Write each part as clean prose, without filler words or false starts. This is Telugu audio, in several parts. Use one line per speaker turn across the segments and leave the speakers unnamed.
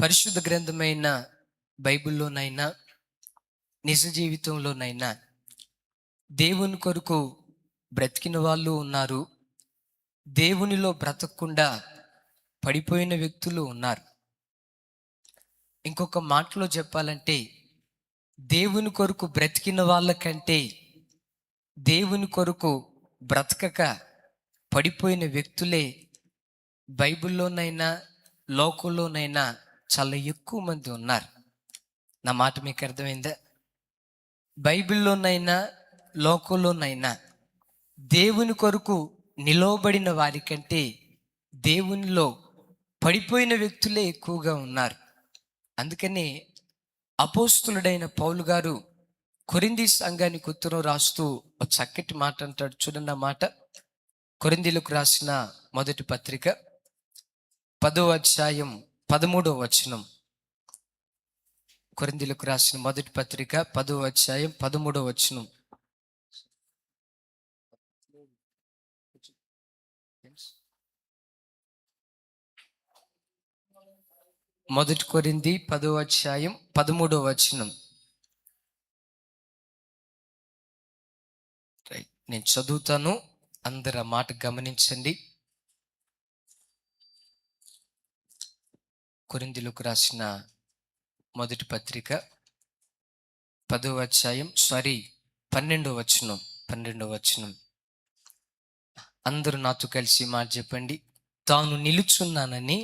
పరిశుద్ధ గ్రంథమైన బైబిల్లోనైనా నిజ జీవితంలోనైనా దేవుని కొరకు బ్రతికిన వాళ్ళు ఉన్నారు, దేవునిలో బ్రతకకుండా పడిపోయిన వ్యక్తులు ఉన్నారు. ఇంకొక మాటలో చెప్పాలంటే దేవుని కొరకు బ్రతికిన వాళ్ళకంటే దేవుని కొరకు బ్రతకక పడిపోయిన వ్యక్తులే బైబిల్లోనైనా లోకంలోనైనా చాలా ఎక్కువ మంది ఉన్నారు. నా మాట మీకు అర్థమైందా? బైబిల్లోనైనా లోకంలోనైనా దేవుని కొరకు నిలవబడిన వారికంటే దేవునిలో పడిపోయిన వ్యక్తులే ఎక్కువగా ఉన్నారు. అందుకనే అపోస్తులుడైన పౌలు గారు కొరింథీ సంఘానికి ఉత్తరం రాస్తూ ఒక చక్కటి మాట అంటాడు. చూడండి ఆ మాట. కొరింథీలకు రాసిన మొదటి పత్రిక 10వ అధ్యాయం 13వ వచనం. కొరింథీలకు రాసిన మొదటి పత్రిక 10వ అధ్యాయం 13వ వచనం. మొదటి కొరింథీ 10వ అధ్యాయం 13వ వచనం. నేను చదువుతాను, అందరు ఆ మాట గమనించండి. కొరింథీలకు రాసిన మొదటి పత్రిక 10వ అధ్యాయం 12వ వచనం. అందరూ నాతో కలిసి మాట చెప్పండి. తాను నిలుచున్నానని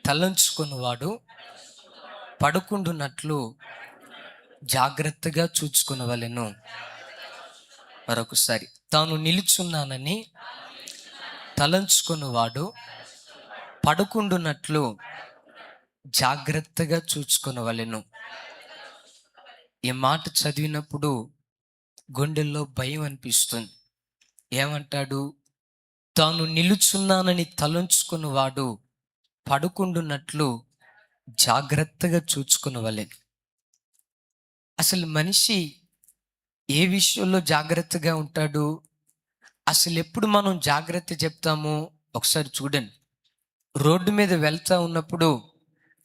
తలంచుకున్నవాడు పడుకుండునట్లు జాగ్రత్తగా చూచుకునవలెను. మరొకసారి, తాను నిలుచున్నానని తలంచుకున్నవాడు పడుకుండునట్లు జాగ్రత్తగా చూచుకునవలెను. ఈ మాట చదివినప్పుడు గుండెల్లో భయం అనిపిస్తుంది. ఏమంటాడు? తాను నిలుచున్నానని తలంచుకున్నవాడు పడుకుండునట్లు జాగ్రత్తగా చూచుకునవలెను. అసలు మనిషి ఏ విషయంలో జాగ్రత్తగా ఉంటాడు? అసలు ఎప్పుడు మనం జాగ్రత్త చెప్తామో ఒకసారి చూడండి. రోడ్డు మీద వెళ్తా ఉన్నప్పుడు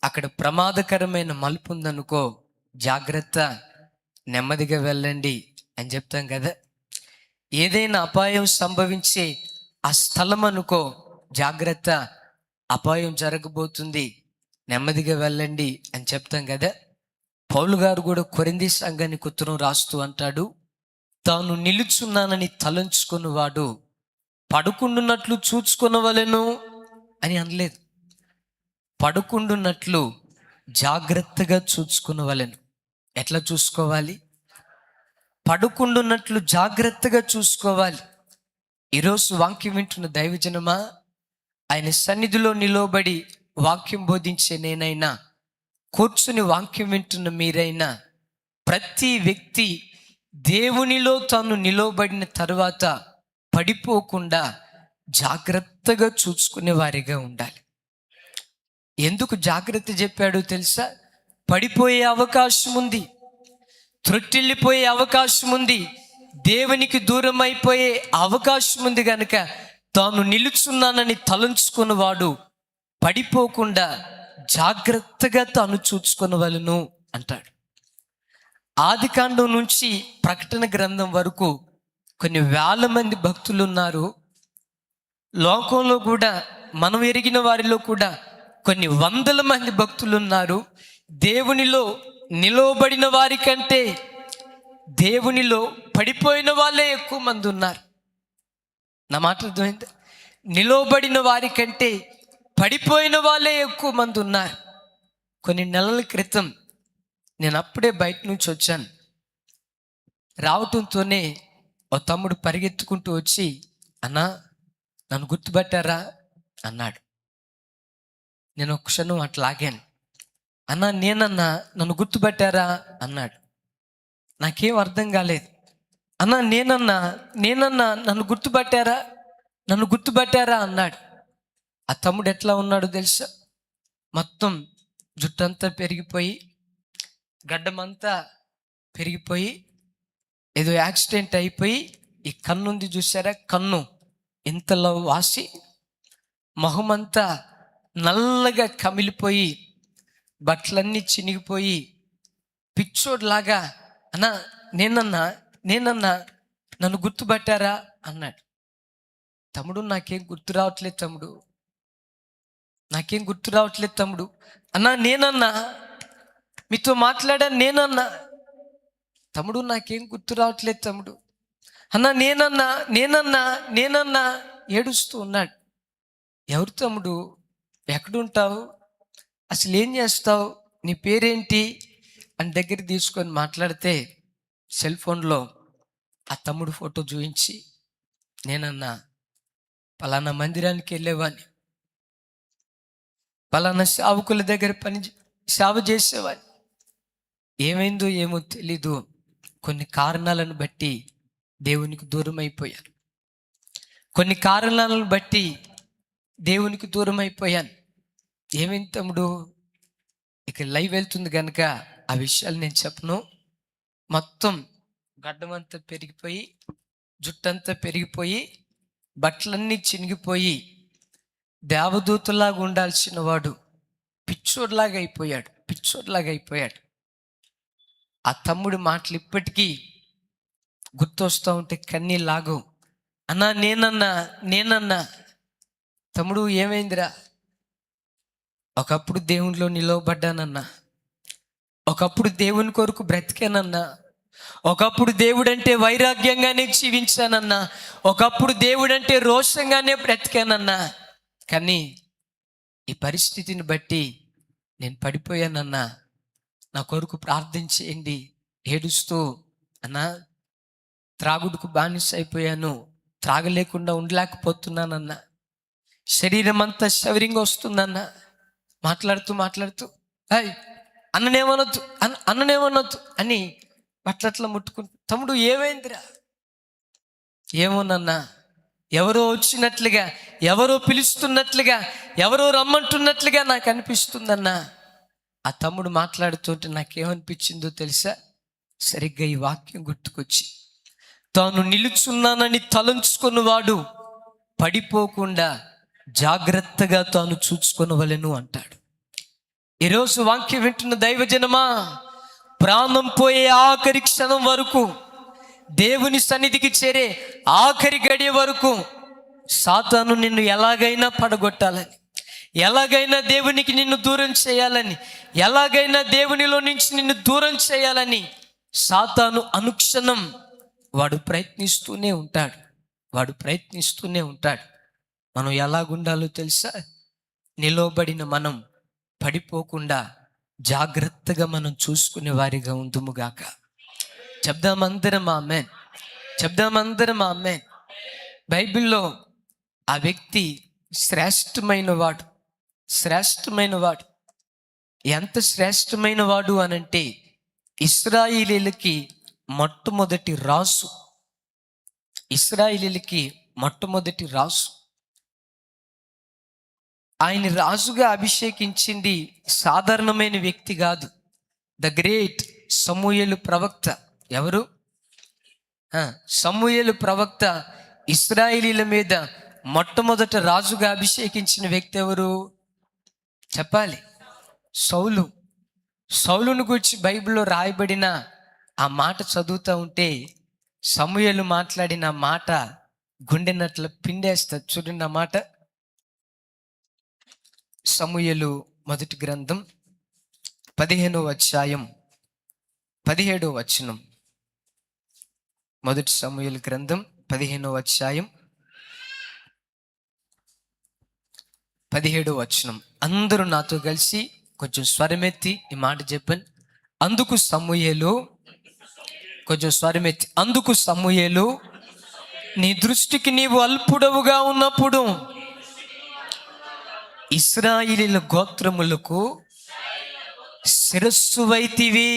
అక్కడ ప్రమాదకరమైన మలుపు ఉందనుకో, జాగ్రత్త, నెమ్మదిగా వెళ్ళండి అని చెప్తాం కదా. ఏదైనా అపాయం సంభవించే ఆ స్థలం అనుకో, జాగ్రత్త, అపాయం జరగబోతుంది, నెమ్మదిగా వెళ్ళండి అని చెప్తాం కదా. పౌలు గారు కూడా కొరింథీ సంఘానికి ఉత్తరం రాస్తూ అంటాడు, తాను నిలుచున్నానని తలంచుకున్నవాడు పడుకుండున్నట్లు చూచుకొనవలెను అని అనలేదు. పడుకుండున్నట్లు జాగ్రత్తగా చూచుకునవలెను. ఎట్లా చూసుకోవాలి? పడుకుండున్నట్లు జాగ్రత్తగా చూసుకోవాలి. ఈరోజు వాక్యం వింటున్న దైవజనమా, ఆయన సన్నిధిలో నిలవబడి వాక్యం బోధించే నేనైనా, కూర్చుని వాక్యం వింటున్న మీరైనా, ప్రతి వ్యక్తి దేవునిలో తాను నిలవబడిన తర్వాత పడిపోకుండా జాగ్రత్తగా చూసుకునే వారిగా ఉండాలి. ఎందుకు జాగ్రత్త చెప్పాడో తెలుసా? పడిపోయే అవకాశం ఉంది, త్రొట్టిల్లిపోయే అవకాశం ఉంది, దేవునికి దూరం అయిపోయే అవకాశం ఉంది. కనుక తాను నిలుచున్నానని తలంచుకున్నవాడు పడిపోకుండా జాగ్రత్తగా తాను చూసుకొనవలెను అంటాడు. ఆదికాండం నుంచి ప్రకటన గ్రంథం వరకు కొన్ని వేల మంది భక్తులు ఉన్నారు. లోకంలో కూడా మనం ఎరిగిన వారిలో కూడా కొన్ని వందల మంది భక్తులు ఉన్నారు. దేవునిలో నిలవబడిన వారి కంటే దేవునిలో పడిపోయిన వాళ్ళే ఎక్కువ మంది ఉన్నారు. నా మాట అర్థమైందా? నిలవబడిన వారి కంటే పడిపోయిన వాళ్ళే ఎక్కువ మంది ఉన్నారు. కొన్ని నెలల క్రితం నేను అప్పుడే బయట నుంచి వచ్చాను. రావటంతోనే ఓ తమ్ముడు పరిగెత్తుకుంటూ వచ్చి, అన్నా నన్ను గుర్తుపట్టారా అన్నాడు. నేను ఒక క్షణం అట్లా ఆగాను. అన్నా నేనన్నా, నన్ను గుర్తుపట్టారా అన్నాడు. నాకేం అర్థం కాలేదు. అన్నా నేనన్నా నన్ను గుర్తుపట్టారా అన్నాడు. ఆ తమ్ముడు ఎట్లా ఉన్నాడో తెలుసా? మొత్తం జుట్టంతా పెరిగిపోయి, గడ్డమంతా పెరిగిపోయి, ఏదో యాక్సిడెంట్ అయిపోయి, ఈ కన్నుంది చూసారా, కన్ను ఇంతలో వాసి, మొహమంతా నల్లగా కమిలిపోయి బట్టలన్నీ చినిగిపోయి పిచ్చోడ్లాగా, అన్నా నేనన్నా నేనన్నా నన్ను గుర్తుపట్టారా అన్నాడు. తమ్ముడు నాకేం గుర్తు రావట్లేదు తమ్ముడు, నాకేం గుర్తు రావట్లేదు తమ్ముడు. అన్నా నేనన్నా మీతో మాట్లాడాను, నేనన్నా. తమ్ముడు నాకేం గుర్తు రావట్లేదు తమ్ముడు. అన్నా నేనన్నా నేనన్నా నేనన్నా ఏడుస్తూ ఉన్నాడు. ఎవరు తమ్ముడు, ఎక్కడుంటావు, అసలు ఏం చేస్తావు, నీ పేరేంటి అని దగ్గర తీసుకొని మాట్లాడితే సెల్ ఫోన్లో ఆ తమ్ముడు ఫోటో చూపించి, నేనన్నా పలానా మందిరానికి వెళ్ళేవాడిని, పలానా సేవకుల దగ్గర సేవ చేసేవాడిని, ఏమైందో ఏమో తెలీదు, కొన్ని కారణాలను బట్టి దేవునికి దూరం అయిపోయాను, కొన్ని కారణాలను బట్టి దేవునికి దూరం అయిపోయాను. ఏమైంది తమ్ముడు, ఇక లైవ్ వెళ్తుంది కనుక ఆ విషయాలు నేను చెప్పను. మొత్తం గడ్డమంతా పెరిగిపోయి, జుట్టంతా పెరిగిపోయి, బట్టలన్నీ చినిగిపోయి, దేవదూతలాగా ఉండాల్సిన వాడు పిచ్చోడ్లాగా అయిపోయాడు. ఆ తమ్ముడి మాటలు ఇప్పటికీ గుర్తొస్తూ ఉంటే కన్నీళ్ళాగు. అన్నా నేనన్నా తమ్ముడు ఏమైందిరా, ఒకప్పుడు దేవునిలో నిలవబడ్డానన్నా, ఒకప్పుడు దేవుని కొరకు బ్రతికానన్నా, ఒకప్పుడు దేవుడంటే వైరాగ్యంగానే జీవించానన్నా, ఒకప్పుడు దేవుడంటే రోషంగానే బ్రతికానన్నా, కానీ ఈ పరిస్థితిని బట్టి నేను పడిపోయానన్నా, నా కొరకు ప్రార్థన చేయండి. ఏడుస్తూ, అన్నా త్రాగుడుకు బానిస అయిపోయాను, త్రాగలేకుండా ఉండలేకపోతున్నానన్నా, శరీరం అంతా షవరింగ్ వస్తుందన్నా, మాట్లాడుతూ అన్ననేమనొద్దు అని బట్లట్లా ముట్టుకుంటూ, తమ్ముడు ఏమైందిరా, ఏమోనన్నా, ఎవరో వచ్చినట్లుగా, ఎవరో పిలుస్తున్నట్లుగా, ఎవరో రమ్మంటున్నట్లుగా నాకు అనిపిస్తుందన్నా. ఆ తమ్ముడు మాట్లాడుతుంటే నాకేమనిపించిందో తెలుసా, సరిగ్గా ఈ వాక్యం గుర్తుకొచ్చి, తాను నిలుచున్నానని తలంచుకున్నవాడు పడిపోకుండా జాగ్రత్తగా తాను చూసుకొనవలెను అంటాడు. ఈరోజు వాక్యం వింటున్న దైవజనమా, ప్రాణం పోయే ఆఖరి క్షణం వరకు, దేవుని సన్నిధికి చేరే ఆఖరి గడియ వరకు సాతాను నిన్ను ఎలాగైనా పడగొట్టాలని, ఎలాగైనా దేవునికి నిన్ను దూరం చేయాలని, ఎలాగైనా దేవునిలో నుంచి నిన్ను దూరం చేయాలని సాతాను అనుక్షణం వాడు ప్రయత్నిస్తూనే ఉంటాడు. మనం ఎలాగుండాలో తెలుసా, నిలవబడిన మనం పడిపోకుండా జాగ్రత్తగా మనం చూసుకునే వారిగా ఉందుముగాక. చెప్దామందరం ఆమేన్. బైబిల్లో ఆ వ్యక్తి శ్రేష్టమైన వాడు. ఎంత శ్రేష్టమైన వాడు అనంటే, ఇశ్రాయేలీయులకి మొట్టమొదటి రాజు. ఆయన రాజుగా అభిషేకించింది సాధారణమైన వ్యక్తి కాదు, ద గ్రేట్ సమూయేలు ప్రవక్త. ఎవరు? సమూయేలు ప్రవక్త ఇశ్రాయేలీయుల మీద మొట్టమొదట రాజుగా అభిషేకించిన వ్యక్తి ఎవరు చెప్పాలి? సౌలును గురించి బైబిల్లో రాయబడిన ఆ మాట చదువుతూ ఉంటే, సమూయేలు మాట్లాడిన మాట గుండెనట్ల పిండేస్తుంది. చూడండి ఆ మాట. సమూయేలు మొదటి గ్రంథం 15వ అధ్యాయం 17వ వచనం. మొదటి సమూయేలు గ్రంథం 15వ అధ్యాయం 17వ వచనం. అందరూ నాతో కలిసి కొంచెం స్వరమెత్తి ఈ మాట చెప్పండి. అందుకు సమూయేలు, నీ దృష్టికి నీవు అల్పుడవుగా ఉన్నప్పుడు ఇశ్రాయేలీయుల గోత్రములకు శిరస్సు వైతివి.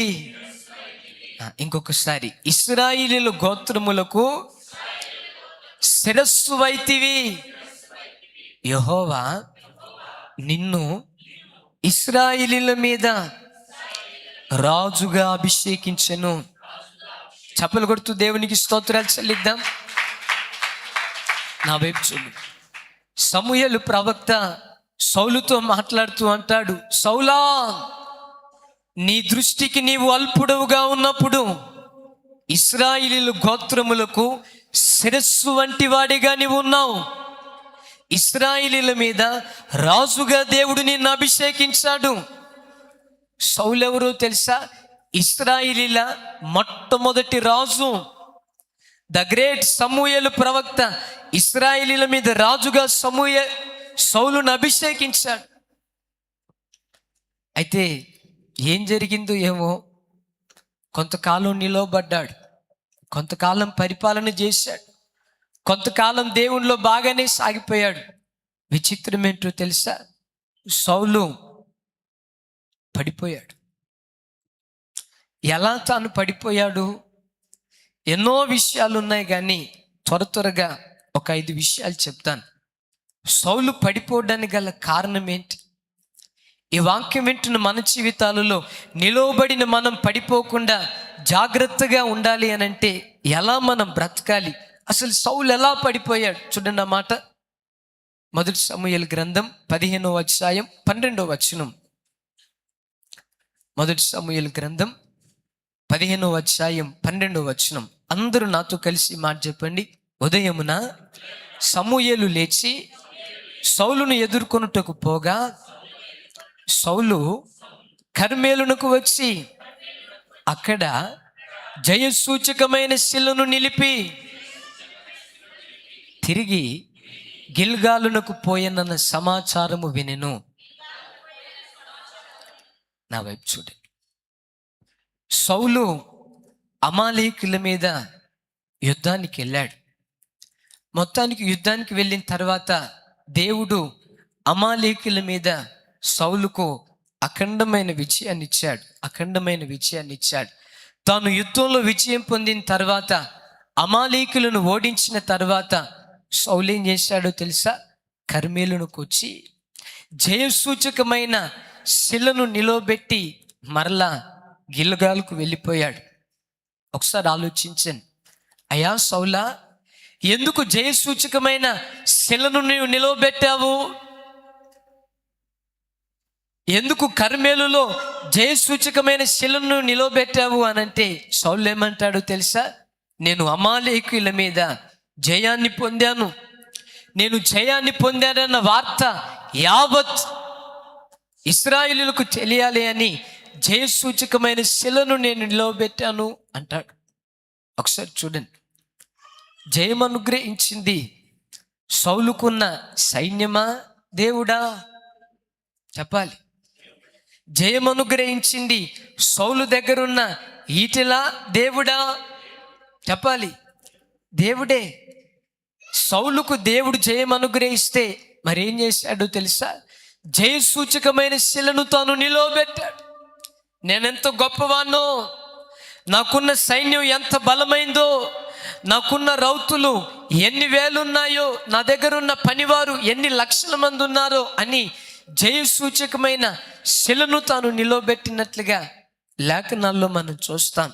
ఇంకొకసారి, ఇశ్రాయేలీయుల గోత్రములకు శిరస్సు వైతివి. యెహోవా నిన్ను ఇశ్రాయేలీయుల మీద రాజుగా అభిషేకించెను. చప్పలు కొడుతూ దేవునికి స్తోత్రాలు చెల్లిద్దాం. నా వైపు చూడు. సమూయేలు ప్రవక్త సౌలుతో మాట్లాడుతూ అంటాడు, సౌలా, నీ దృష్టికి నీవు అల్పుడవుగా ఉన్నప్పుడు ఇశ్రాయేలీయుల గోత్రములకు శిరస్సు వంటి వాడిగా నీవు ఉన్నావు. ఇశ్రాయేలీయుల మీద రాజుగా దేవుడు నిన్ను అభిషేకించాడు. సౌలు ఎవరో తెలుసా? ఇశ్రాయేలీయుల మొట్టమొదటి రాజు. ద గ్రేట్ సమూయేలు ప్రవక్త ఇశ్రాయేలీయుల మీద రాజుగా సౌలును అభిషేకించాడు. అయితే ఏం జరిగిందో ఏమో, కొంతకాలం నిలవబడ్డాడు, కొంతకాలం పరిపాలన చేశాడు, కొంతకాలం దేవునిలో బాగానే సాగిపోయాడు. విచిత్రం ఏంటో తెలుసా? సౌలు పడిపోయాడు. ఎలా తాను పడిపోయాడు? ఎన్నో విషయాలు ఉన్నాయి, కానీ త్వరగా ఒక 5 విషయాలు చెప్తాను. సౌలు పడిపోవడానికి గల కారణం ఏంటి? ఈ వాక్యం వింటున్న మన జీవితాలలో నిలవబడిన మనం పడిపోకుండా జాగ్రత్తగా ఉండాలి అని అంటే ఎలా మనం బ్రతకాలి? అసలు సౌలు ఎలా పడిపోయాడు? చూడండి ఆ మాట. మొదటి సమూయేలు గ్రంథం 15వ అధ్యాయం 12వ వచనం. మొదటి సమూయేలు గ్రంథం 15వ అధ్యాయం 12వ వచనం. అందరూ నాతో కలిసి మాట చెప్పండి. ఉదయమున సమూయేలు లేచి సౌలును ఎదుర్కొనుటకు పోగా, సౌలు కర్మేలునకు వచ్చి అక్కడ జయసూచకమైన శిలను నిలిపి తిరిగి గిల్గాలునకు పోయనన్న సమాచారము వినెను. నా వైపు చూడండి. సౌలు అమాలేకుల మీద యుద్ధానికి వెళ్ళాడు. మొత్తానికి యుద్ధానికి వెళ్ళిన తర్వాత దేవుడు అమాలేకుల మీద సౌలుకు అఖండమైన విజయాన్ని ఇచ్చాడు. తాను యుద్ధంలో విజయం పొందిన తర్వాత, అమాలేకులను ఓడించిన తర్వాత సౌలు ఏం చేశాడో తెలుసా? కర్మేలునకు వచ్చి జయసూచకమైన శిలను నిలవబెట్టి మరలా గిల్గాలుకు వెళ్ళిపోయాడు. ఒకసారి ఆలోచించండి. అయ్యా సౌలా, ఎందుకు జయసూచకమైన శిలను నీవు నిలవబెట్టావు? ఎందుకు కర్మేలులో జయసూచకమైన శిలను నిలవబెట్టావు అనంటే సౌలు ఏమంటాడో తెలుసా? నేను అమాలేకుల మీద జయాన్ని పొందాను. నేను జయాన్ని పొందానన్న వార్త యావత్ ఇశ్రాయేలీయులకు తెలియాలి అని జయసూచకమైన శిలను నేను నిలవబెట్టాను అంటాడు. ఒకసారి చూడండి. జయం అనుగ్రహించింది సౌలుకున్న సైన్యమా, దేవుడా? చెప్పాలి. జయం అనుగ్రహించింది సౌలు దగ్గరున్న ఈటెలా, దేవుడా? చెప్పాలి. దేవుడే. సౌలుకు దేవుడు జయం అనుగ్రహిస్తే మరేం చేశాడో తెలుసా? జయసూచకమైన శిలను తాను నిలవబెట్టాడు. నేనెంత గొప్పవాణ్ణో, నాకున్న సైన్యం ఎంత బలమైందో, నాకున్న రౌతులు ఎన్ని వేలున్నాయో, నా దగ్గర ఉన్న పనివారు ఎన్ని లక్షల మంది ఉన్నారో అని జయసూచకమైన శిలను తాను నిలవబెట్టినట్లుగా లేఖనాల్లో మనం చూస్తాం.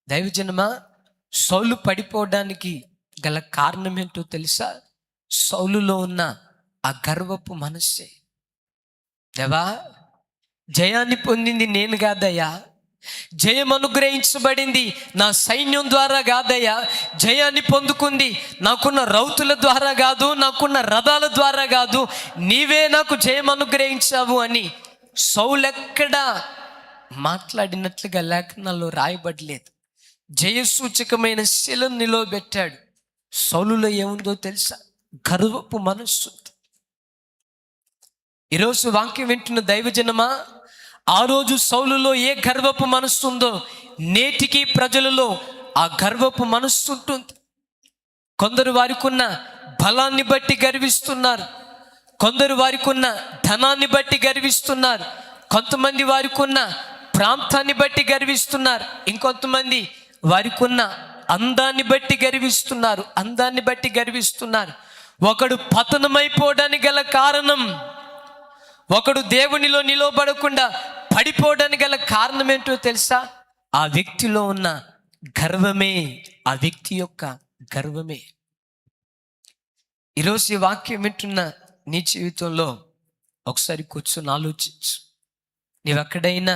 దైవజనమా, సౌలు పడిపోవడానికి గల కారణం ఏంటో తెలుసా? సౌలులో ఉన్న ఆ గర్వపు మనస్సే. దేవా, జయాన్ని పొందింది నేను కాదయ్యా, జయం అనుగ్రహించబడింది నా సైన్యం ద్వారా కాదయ్యా, జయాన్ని పొందుకుంది నాకున్న రౌతుల ద్వారా కాదు, నాకున్న రథాల ద్వారా కాదు, నీవే నాకు జయం అనుగ్రహించావు అని సౌలెక్కడా మాట్లాడినట్లుగా లేఖనాల్లో రాయబడలేదు. జయసూచకమైన శిలను నిలవబెట్టాడు. సౌలులో ఏముందో తెలుసా? గర్వపు మనస్సు. ఈరోజు వాక్యం వింటున్న దైవజనమా, ఆ రోజు సౌలులో ఏ గర్వపు మనస్సు ఉందో నేటికి ప్రజలలో ఆ గర్వపు మనస్సు ఉంటుంది. కొందరు వారికి ఉన్న బలాన్ని బట్టి గర్విస్తున్నారు, కొందరు వారికి ఉన్న ధనాన్ని బట్టి గర్విస్తున్నారు, కొంతమంది వారికి ఉన్న ప్రాంతాన్ని బట్టి గర్విస్తున్నారు, ఇంకొంతమంది వారికి ఉన్న అందాన్ని బట్టి గర్విస్తున్నారు. ఒకడు పతనమైపోవడానికి గల కారణం, ఒకడు దేవునిలో నిలవబడకుండా పడిపోవడానికి గల కారణం ఏంటో తెలుసా? ఆ వ్యక్తిలో ఉన్న గర్వమే, ఆ వ్యక్తి యొక్క గర్వమే. ఈరోజు ఈ వాక్యం వింటున్న నీ జీవితంలో ఒకసారి కూర్చొని ఆలోచించు. నీవెక్కడైనా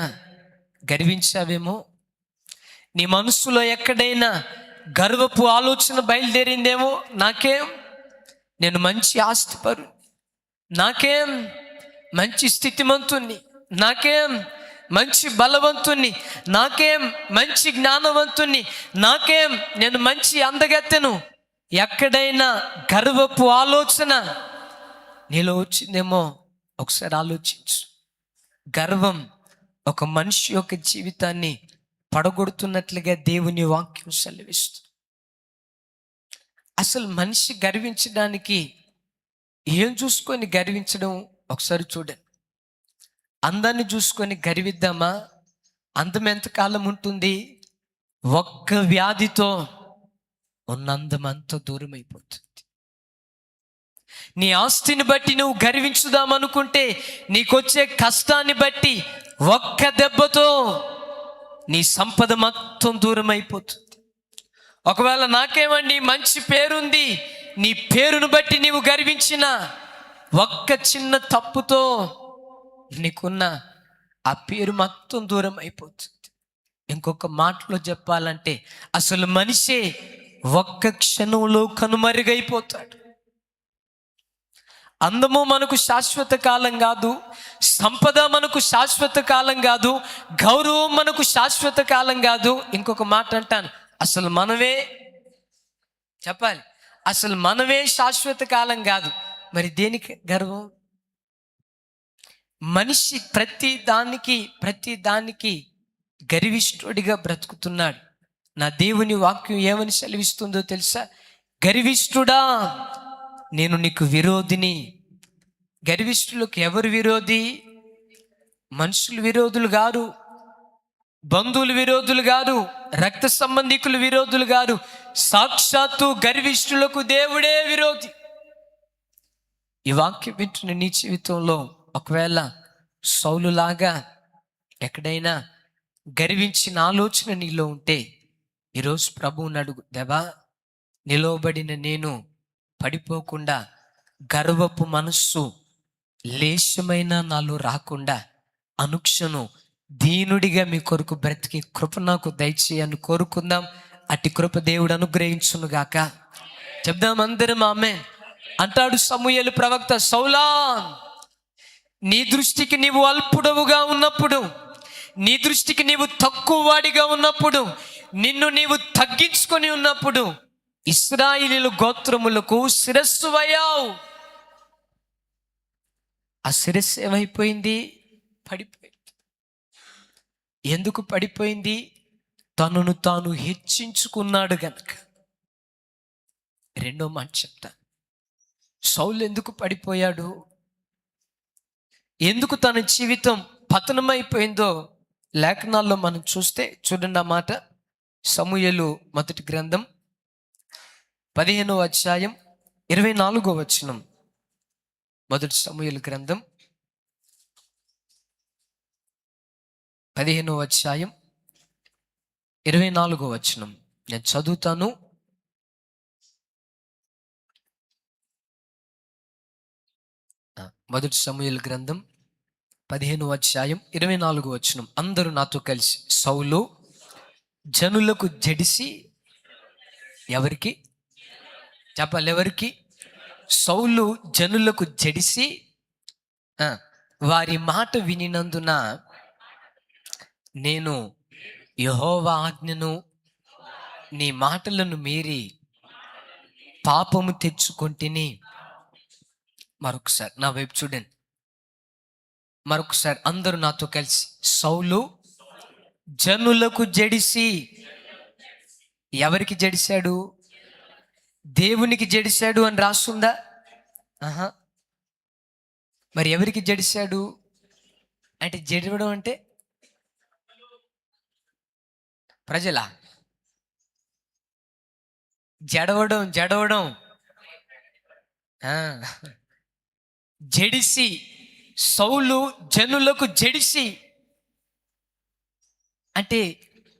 గర్వించావేమో, నీ మనసులో ఎక్కడైనా గర్వపు ఆలోచన బయలుదేరిందేమో. నేను మంచి ఆస్తిపరు, నాకేం మంచి స్థితిమంతుణ్ణి, నాకేం మంచి బలవంతుణ్ణి, నాకేం మంచి జ్ఞానవంతుణ్ణి, నేను మంచి అందగత్తెను. ఎక్కడైనా గర్వపు ఆలోచన నీలో వచ్చిందేమో ఒకసారి ఆలోచించు. గర్వం ఒక మనిషి యొక్క జీవితాన్ని పడగొడుతున్నట్లుగా దేవుని వాక్యం సెలవిస్తుంది. అసలు మనిషి గర్వించడానికి ఏం చూసుకొని గర్వించడం ఒకసారి చూడండి. అందాన్ని చూసుకొని గర్విద్దామా? అందం ఎంతకాలం ఉంటుంది? ఒక్క వ్యాధితో ఉన్న అందం అంతా దూరం అయిపోతుంది. నీ ఆస్తిని బట్టి నువ్వు గర్వించుదామనుకుంటే, నీకొచ్చే కష్టాన్ని బట్టి ఒక్క దెబ్బతో నీ సంపద మొత్తం దూరం అయిపోతుంది. ఒకవేళ నాకేమండి మంచి పేరుంది, నీ పేరును బట్టి నీవు గర్వించిన ఒక్క చిన్న తప్పుతో నీకున్న ఆ పేరు మొత్తం దూరం అయిపోతుంది. ఇంకొక మాటలో చెప్పాలంటే అసలు మనిషే ఒక్క క్షణంలో కనుమరుగైపోతాడు. అందము మనకు శాశ్వత కాలం కాదు, సంపద మనకు శాశ్వత కాలం కాదు, గౌరవం మనకు శాశ్వత కాలం కాదు. ఇంకొక మాట అంటాను, అసలు మనమే చెప్పాలి, అసలు మనమే శాశ్వత కాలం కాదు. మరి దేనికి గర్వం? మనిషి ప్రతి దానికి గర్విష్ఠుడిగా బ్రతుకుతున్నాడు. నా దేవుని వాక్యం ఏమని సెలవిస్తుందో తెలుసా? గర్విష్ఠుడా, నేను నీకు విరోధిని. గర్విష్ఠులకు ఎవరు విరోధి? మనుషులు విరోధులు గారు, బంధువులు విరోధులు గారు, రక్త సంబంధికులు విరోధులు గారు. సాక్షాత్తు గర్విష్ఠులకు దేవుడే విరోధి. ఈ వాక్యం వింటున్న నీ జీవితంలో ఒకవేళ సౌలులాగా ఎక్కడైనా గర్వించిన ఆలోచన నీలో ఉంటే, ఈరోజు ప్రభువుని అడుగు, దేవా, నిలవబడిన నేను పడిపోకుండా, గర్వపు మనస్సు లేశమైన నాలో రాకుండా అనుక్షణం దీనుడిగా మీ కొరకు బ్రతికి కృప నాకు దయచేయని కోరుకుందాం. అట్టి కృప దేవుడు అనుగ్రహించును గాక. చెప్దాం అందరం ఆమేన్. అంటాడు సమూయేలు ప్రవక్త, సౌలా, నీ దృష్టికి నీవు అల్పుడవుగా ఉన్నప్పుడు, నీ దృష్టికి నీవు తక్కువ వాడిగా ఉన్నప్పుడు, నిన్ను నీవు తగ్గించుకొని ఉన్నప్పుడు ఇశ్రాయేలీయుల గోత్రములకు శిరస్సు అయ్యావు. ఆ శిరస్సు ఏమైపోయింది? పడిపోయింది. ఎందుకు పడిపోయింది? తనను తాను హెచ్చించుకున్నాడు గనక. రెండో మాట చెప్తా, సౌలు ఎందుకు పడిపోయాడు, ఎందుకు తన జీవితం పతనమైపోయిందో లేఖనాల్లో మనం చూస్తే చూడండి. ఆ మాట సమూయేలు మొదటి గ్రంథం 15వ అధ్యాయం 24వ వచనం. మొదటి సమూయేలు గ్రంథం 15వ అధ్యాయం 24వ వచనం నేను చదువుతాను. మొదటి సమూయేలు గ్రంథం 15వ అధ్యాయం 24వ వచనం. అందరూ నాతో కలిసి, సౌలు జనులకు జడిసి, ఎవరికి చెప్పాలి? ఎవరికి? సౌలు జనులకు జడిసి వారి మాట వినినందున నేను యెహోవా ఆజ్ఞను నీ మాటలను మీరి పాపము తెచ్చుకొంటిని. మరొకసారి నా వైపు చూడండి. మరొకసారి అందరూ నాతో కలిసి, సౌలు జనులకు జడిసి. ఎవరికి జడిశాడు? దేవునికి జడిశాడు అని రాస్తుందా? మరి ఎవరికి జడిశాడు అంటే? జడవడం అంటే ప్రజల జడవడం జడిసి. సౌలు జనులకు జడిసి అంటే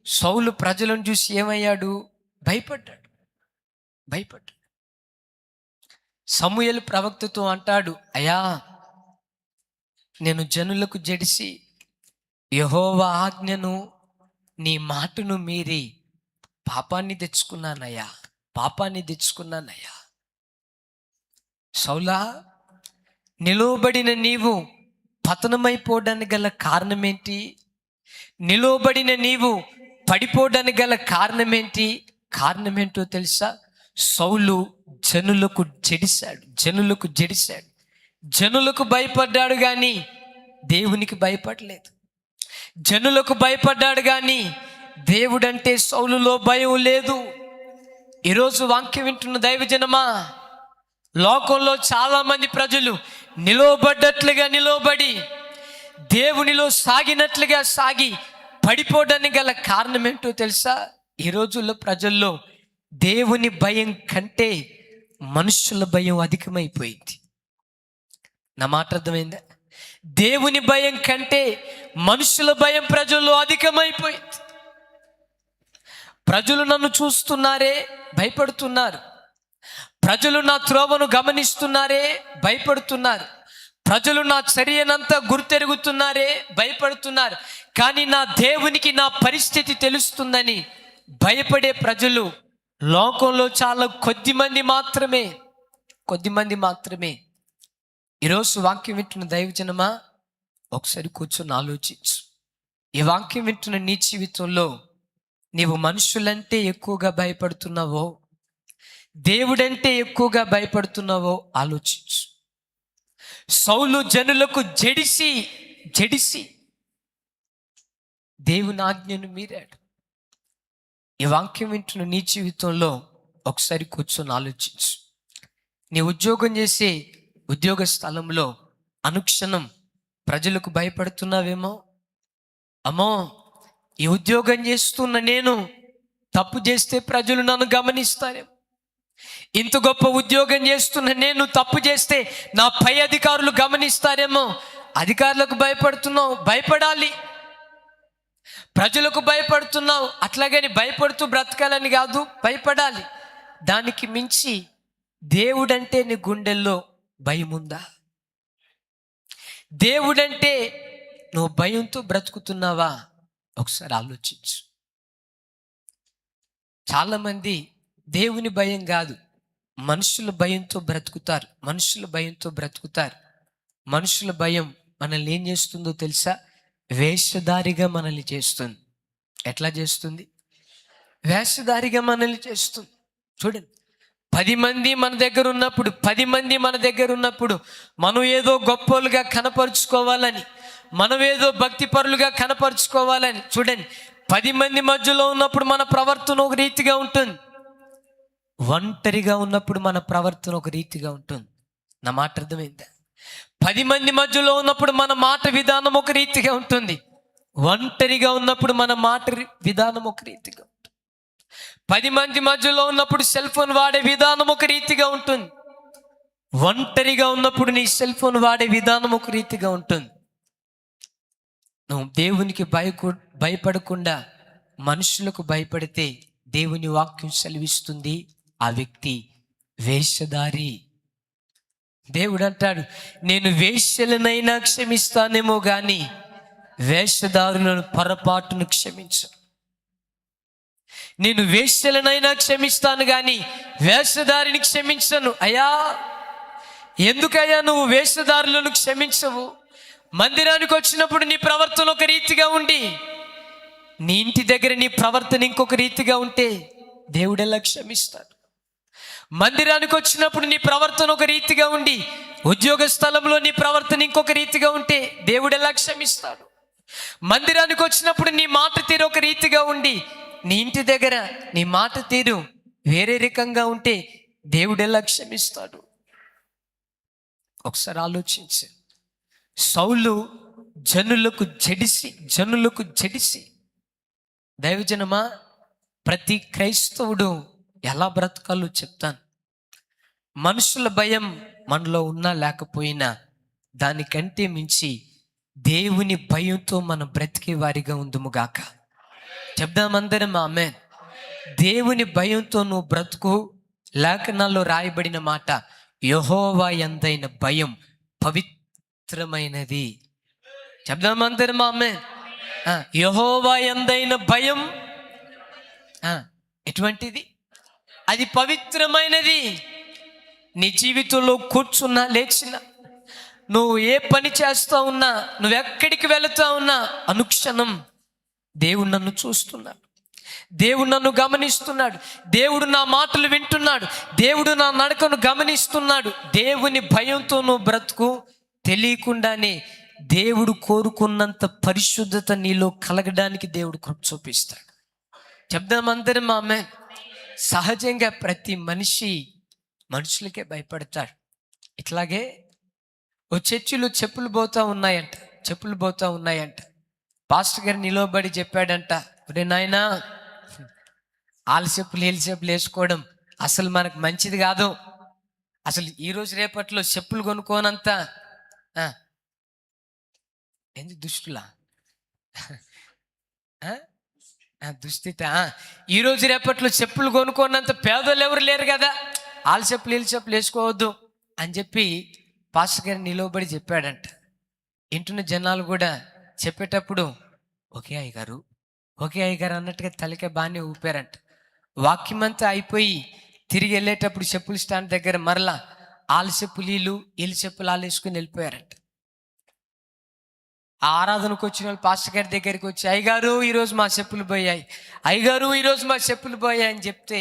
సౌలు ప్రజలను చూసి ఏమయ్యాడు? భయపడ్డాడు. సమూయేలు ప్రవక్తతో అంటాడు, అయ్యా, నేను జనులకు జడిసి యెహోవా ఆజ్ఞను నీ మాటను మీరి పాపాన్ని తెచ్చుకున్నానయ్యా. సౌలా, నిలువబడిన నీవు పతనమైపోవడానికి గల కారణమేంటి? నిలువబడిన నీవు పడిపోవడానికి గల కారణమేంటి? కారణమేంటో తెలుసా? సౌలు జనులకు జడిశాడు. జనులకు భయపడ్డాడు కానీ దేవునికి భయపడలేదు. జనులకు భయపడ్డాడు కానీ దేవుడంటే సౌలులో భయం లేదు. ఈరోజు వాక్యం వింటున్న దైవజనమా, లోకంలో చాలా మంది ప్రజలు నిలవబడి దేవునిలో సాగినట్లుగా సాగి పడిపోవడానికి గల కారణం ఏంటో తెలుసా? ఈ రోజుల్లో ప్రజల్లో దేవుని భయం కంటే మనుషుల భయం అధికమైపోయింది. నా మాట అర్థమైందా? దేవుని భయం కంటే మనుషుల భయం ప్రజల్లో అధికమైపోయింది. ప్రజలు నన్ను చూస్తున్నారే, భయపడుతున్నారు. ప్రజలు నా త్రోవను గమనిస్తున్నారే, భయపడుతున్నారు. ప్రజలు నా చర్యనంతా గుర్తెరుగుతున్నారే, భయపడుతున్నారు. కానీ నా దేవునికి నా పరిస్థితి తెలుస్తుందని భయపడే ప్రజలు లోకంలో చాలా కొద్దిమంది మాత్రమే. ఈరోజు వాక్యం వింటున్న దైవజనమా, ఒకసారి కూర్చొని ఆలోచించు. ఈ వాక్యం వింటున్న నీ జీవితంలో నీవు మనుషులంటే ఎక్కువగా భయపడుతున్నావో, దేవుడంటే ఎక్కువగా భయపడుతున్నావో ఆలోచించు. సౌలు జనులకు జడిసి దేవుని ఆజ్ఞను మీరాడు. ఈ వాక్యం వింటున్న నీ జీవితంలో ఒకసారి కూర్చొని ఆలోచించు. నీ ఉద్యోగం చేసే ఉద్యోగ స్థలంలో అనుక్షణం ప్రజలకు భయపడుతున్నావేమో. అమ్మో, ఈ ఉద్యోగం చేస్తున్న నేను తప్పు చేస్తే ప్రజలు నన్ను గమనిస్తారేమో. ఇంత గొప్ప ఉద్యోగం చేస్తున్న నేను తప్పు చేస్తే నా పై అధికారులు గమనిస్తారేమో. అధికారులకు భయపడుతున్నావు, భయపడాలి. ప్రజలకు భయపడుతున్నావు, అట్లాగని భయపడుతూ బ్రతకాలని కాదు, భయపడాలి. దానికి మించి దేవుడంటే నీ గుండెల్లో భయం ఉందా? దేవుడంటే నువ్వు భయంతో బ్రతుకుతున్నావా? ఒకసారి ఆలోచించు. చాలామంది దేవుని భయం కాదు, మనుషుల భయంతో బ్రతుకుతారు. మనుషుల భయం మనల్ని ఏం చేస్తుందో తెలుసా? వేషధారిగా మనల్ని చేస్తుంది. ఎట్లా చేస్తుంది? వేషధారిగా మనల్ని చేస్తుంది. చూడండి, 10 మంది మన దగ్గర ఉన్నప్పుడు మనం ఏదో గొప్పోలుగా కనపరుచుకోవాలని, మనం ఏదో భక్తిపరులుగా కనపరుచుకోవాలని. చూడండి, 10 మంది మధ్యలో ఉన్నప్పుడు మన ప్రవర్తన ఒక రీతిగా ఉంటుంది, ఒంటరిగా ఉన్నప్పుడు మన ప్రవర్తన ఒక రీతిగా ఉంటుంది. నా మాట అర్థమైందా? 10 మంది మధ్యలో ఉన్నప్పుడు మన మాట విధానం ఒక రీతిగా ఉంటుంది, ఒంటరిగా ఉన్నప్పుడు మన మాట విధానం ఒక రీతిగా ఉంటుంది. 10 మంది మధ్యలో ఉన్నప్పుడు సెల్ ఫోన్ వాడే విధానం ఒక రీతిగా ఉంటుంది, ఒంటరిగా ఉన్నప్పుడు నీ సెల్ ఫోన్ వాడే విధానం ఒక రీతిగా ఉంటుంది. నువ్వు దేవునికి భయపడకుండా మనుషులకు భయపడితే దేవుని వాక్యం సెలవిస్తుంది, ఆ వ్యక్తి వేషధారి. దేవుడు అంటాడు, నేను వేశ్యలనైనా క్షమిస్తానేమో కానీ వేషధారులను పొరపాటును క్షమించను. నేను వేశ్యలనైనా క్షమిస్తాను కానీ వేషధారిని క్షమించను. అయ్యా, ఎందుకయ్యా నువ్వు వేషధారులను క్షమించవు? మందిరానికి వచ్చినప్పుడు నీ ప్రవర్తన ఒక రీతిగా ఉండి, నీ ఇంటి దగ్గర నీ ప్రవర్తన ఇంకొక రీతిగా ఉంటే దేవుడు ఎలా క్షమిస్తాడు? మందిరానికి వచ్చినప్పుడు నీ ప్రవర్తన ఒక రీతిగా ఉండి, ఉద్యోగ స్థలంలో నీ ప్రవర్తన ఇంకొక రీతిగా ఉంటే దేవుడు ఎలా క్షమిస్తాడు? మందిరానికి వచ్చినప్పుడు నీ మాట తీరు ఒక రీతిగా ఉండి, నీ ఇంటి దగ్గర నీ మాట తీరు వేరే రకంగా ఉంటే దేవుడు ఎలా క్షమిస్తాడు? ఒకసారి ఆలోచించు. సౌలు జనులకు జడిసి. దైవజనమా, ప్రతి క్రైస్తవుడు ఎలా బ్రతకాలో చెప్తాను. మనుషుల భయం మనలో ఉన్నా లేకపోయినా దానికంటే మించి దేవుని భయంతో మనం బ్రతికే వారిగా ఉందుముగాక. చెప్దామందరం ఆమేన్. దేవుని భయంతో నువ్వు బ్రతుకు. లేఖనాల్లో రాయబడిన మాట, యెహోవా యందైన భయం పవిత్రమైనది. చెప్దామందరం ఆమె. యెహోవా యందైన భయం ఎటువంటిది? అది పవిత్రమైనది. నీ జీవితంలో కూర్చున్నా లేచినా, నువ్వు ఏ పని చేస్తా ఉన్నా, నువ్వెక్కడికి వెళుతా ఉన్నా, అనుక్షణం దేవుడు నన్ను చూస్తున్నాడు, దేవుడు నన్ను గమనిస్తున్నాడు, దేవుడు నా మాటలు వింటున్నాడు, దేవుడు నా నడకను గమనిస్తున్నాడు. దేవుని భయంతో నువ్వు బ్రతుకు. తెలియకుండానే దేవుడు కోరుకున్నంత పరిశుద్ధత నీలో కలగడానికి దేవుడు కృప చూపిస్తాడు. చెప్దామందరం ఆమె. సహజంగా ప్రతి మనుషులకే భయపడతాడు. ఇట్లాగే ఓ చర్చిలో చెప్పులు పోతా ఉన్నాయంట. పాస్టర్ గారు నిలవబడి చెప్పాడంట, ఒరే నాయనా, ఆల చెప్పులు వేసుకోవడం అసలు మనకు మంచిది కాదు. అసలు ఈరోజు రేపట్లో చెప్పులు కొనుక్కోనంత ఏంది దుష్టులా దుస్థిత. ఈరోజు రేపట్లో చెప్పులు కొనుక్కోనంత పేదోళ్ళు ఎవరు లేరు కదా, ఆల చెప్పులు వేసుకోవద్దు అని చెప్పి పాస్టర్ గారు నిలవబడి చెప్పాడంట. ఇంటున్న జనాలు కూడా చెప్పేటప్పుడు ఓకే అయ్యగారు అన్నట్టుగా తలకే బాగానే ఊపారంట. వాక్యమంతా అయిపోయి తిరిగి వెళ్ళేటప్పుడు చెప్పుల స్టాండ్ దగ్గర మరలా ఆల చెప్పులు వీళ్ళు చెప్పులు ఆలు వేసుకుని వెళ్ళిపోయారంట. ఆ ఆరాధనకు వచ్చిన వాళ్ళు పాస్టర్ గారి దగ్గరికి వచ్చి, అయ్యగారు ఈరోజు మా చెప్పులు పోయాయి అని చెప్తే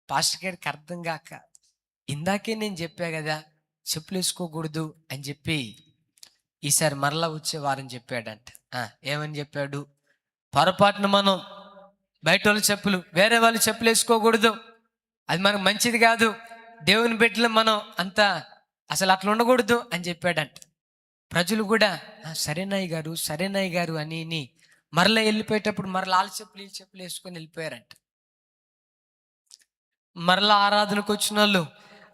పాస్టర్ గారికి అర్థం కాక, ఇందాకే నేను చెప్పా కదా చెప్పులు వేసుకోకూడదు అని చెప్పి ఈసారి మరలా వచ్చే వారం చెప్పాడంట. ఏమని చెప్పాడు? పొరపాటున మనం బయట వాళ్ళ చెప్పులు, వేరే వాళ్ళు చెప్పులు వేసుకోకూడదు, అది మనకు మంచిది కాదు, దేవుని బిడ్డలు మనం అంతా అసలు అట్లా ఉండకూడదు అని చెప్పాడంట. ప్రజలు కూడా సరేనాయ్ గారు అని మరలా వెళ్ళిపోయేటప్పుడు మరలా ఆల చెప్పులు ఈ చెప్పులు వేసుకొని వెళ్ళిపోయారంట. మరలా ఆరాధనకు వచ్చిన వాళ్ళు,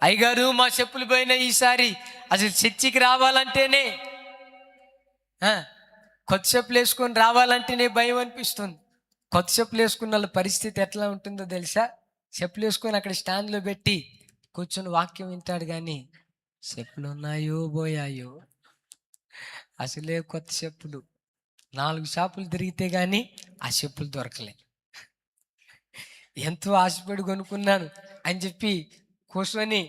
అయ్యగారు మా చెప్పులు పోయినా, ఈసారి అసలు చర్చికి రావాలంటేనే కొత్త చెప్పులు వేసుకొని రావాలంటేనే భయం అనిపిస్తుంది. కొత్త చెప్పులు వేసుకున్న వాళ్ళ పరిస్థితి ఎట్లా ఉంటుందో తెలుసా? చెప్పులు వేసుకొని అక్కడ స్టాండ్లో పెట్టి కూర్చొని వాక్యం వింటాడు, కానీ చెప్పులు ఉన్నాయో పోయాయో, అసలే కొత్త చెప్పులు 4 షాపులు తిరిగితే కానీ ఆ చెప్పులు దొరకలే. ఎంతో ఆశపడి కొనుక్కున్నాను అని చెప్పి కూర్చొని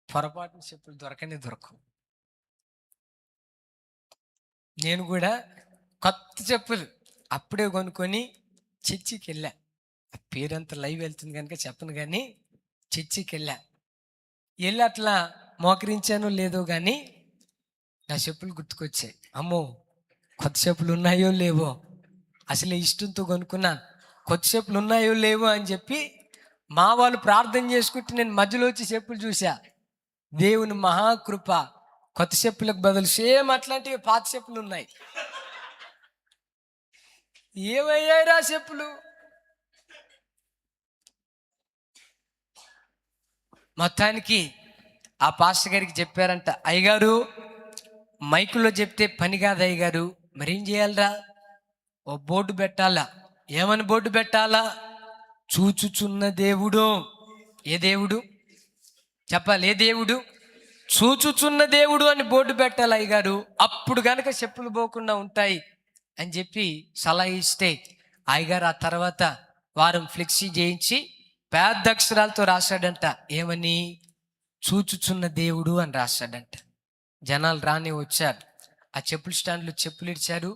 పొరపాటున చెప్పులు దొరకవు. నేను కూడా కొత్త చెప్పులు అప్పుడే కొనుక్కొని చర్చికి వెళ్ళా. ఆ పేరంతా లైవ్ వెళ్తుంది కనుక చెప్పను, కానీ చర్చికి వెళ్ళి అట్లా మోకరించానో లేదో కానీ నా చెప్పులు గుర్తుకొచ్చాయి. అమ్మో, కొత్త చెప్పులు ఉన్నాయో లేవో, అసలు ఇష్టంతో కొనుక్కున్నాను, కొత్త చెప్పులు ఉన్నాయో లేవో అని చెప్పి మా వాళ్ళు ప్రార్థన చేసుకుంటే నేను మధ్యలో వచ్చి చెప్పులు చూసా. దేవుని మహాకృప, కొత్త చెప్పులకు బదులు సేమ్ అట్లాంటివి పాత చెప్పులు ఉన్నాయి. ఏమయ్యాయిరా చెప్పులు? మొత్తానికి ఆ పాస్టర్ గారికి చెప్పారంట, అయ్యగారు మైకులో చెప్తే పని కాదు అయ్యగారు, మరేం చేయాలరా? ఓ బోర్డు పెట్టాలా. ఏమని బోర్డు పెట్టాలా? చూచుచున్న దేవుడు. ఏ దేవుడు చెప్పాలి? ఏ దేవుడు? చూచుచున్న దేవుడు అని బోర్డు పెట్టాలి అయ్యగారు, అప్పుడు కనుక చెప్పులు పోకుండా ఉంటాయి అని చెప్పి సలహా ఇస్తే అయ్యగారు ఆ తర్వాత వారం ఫ్లెక్సీ చేయించి పెద్ద అక్షరాలతో రాశాడంట. ఏమని? చూచుచున్న దేవుడు అని రాశాడంట. జనాలు రాని వచ్చారు, ఆ చెప్పుల స్టాండ్లో చెప్పులు ఇచ్చారు.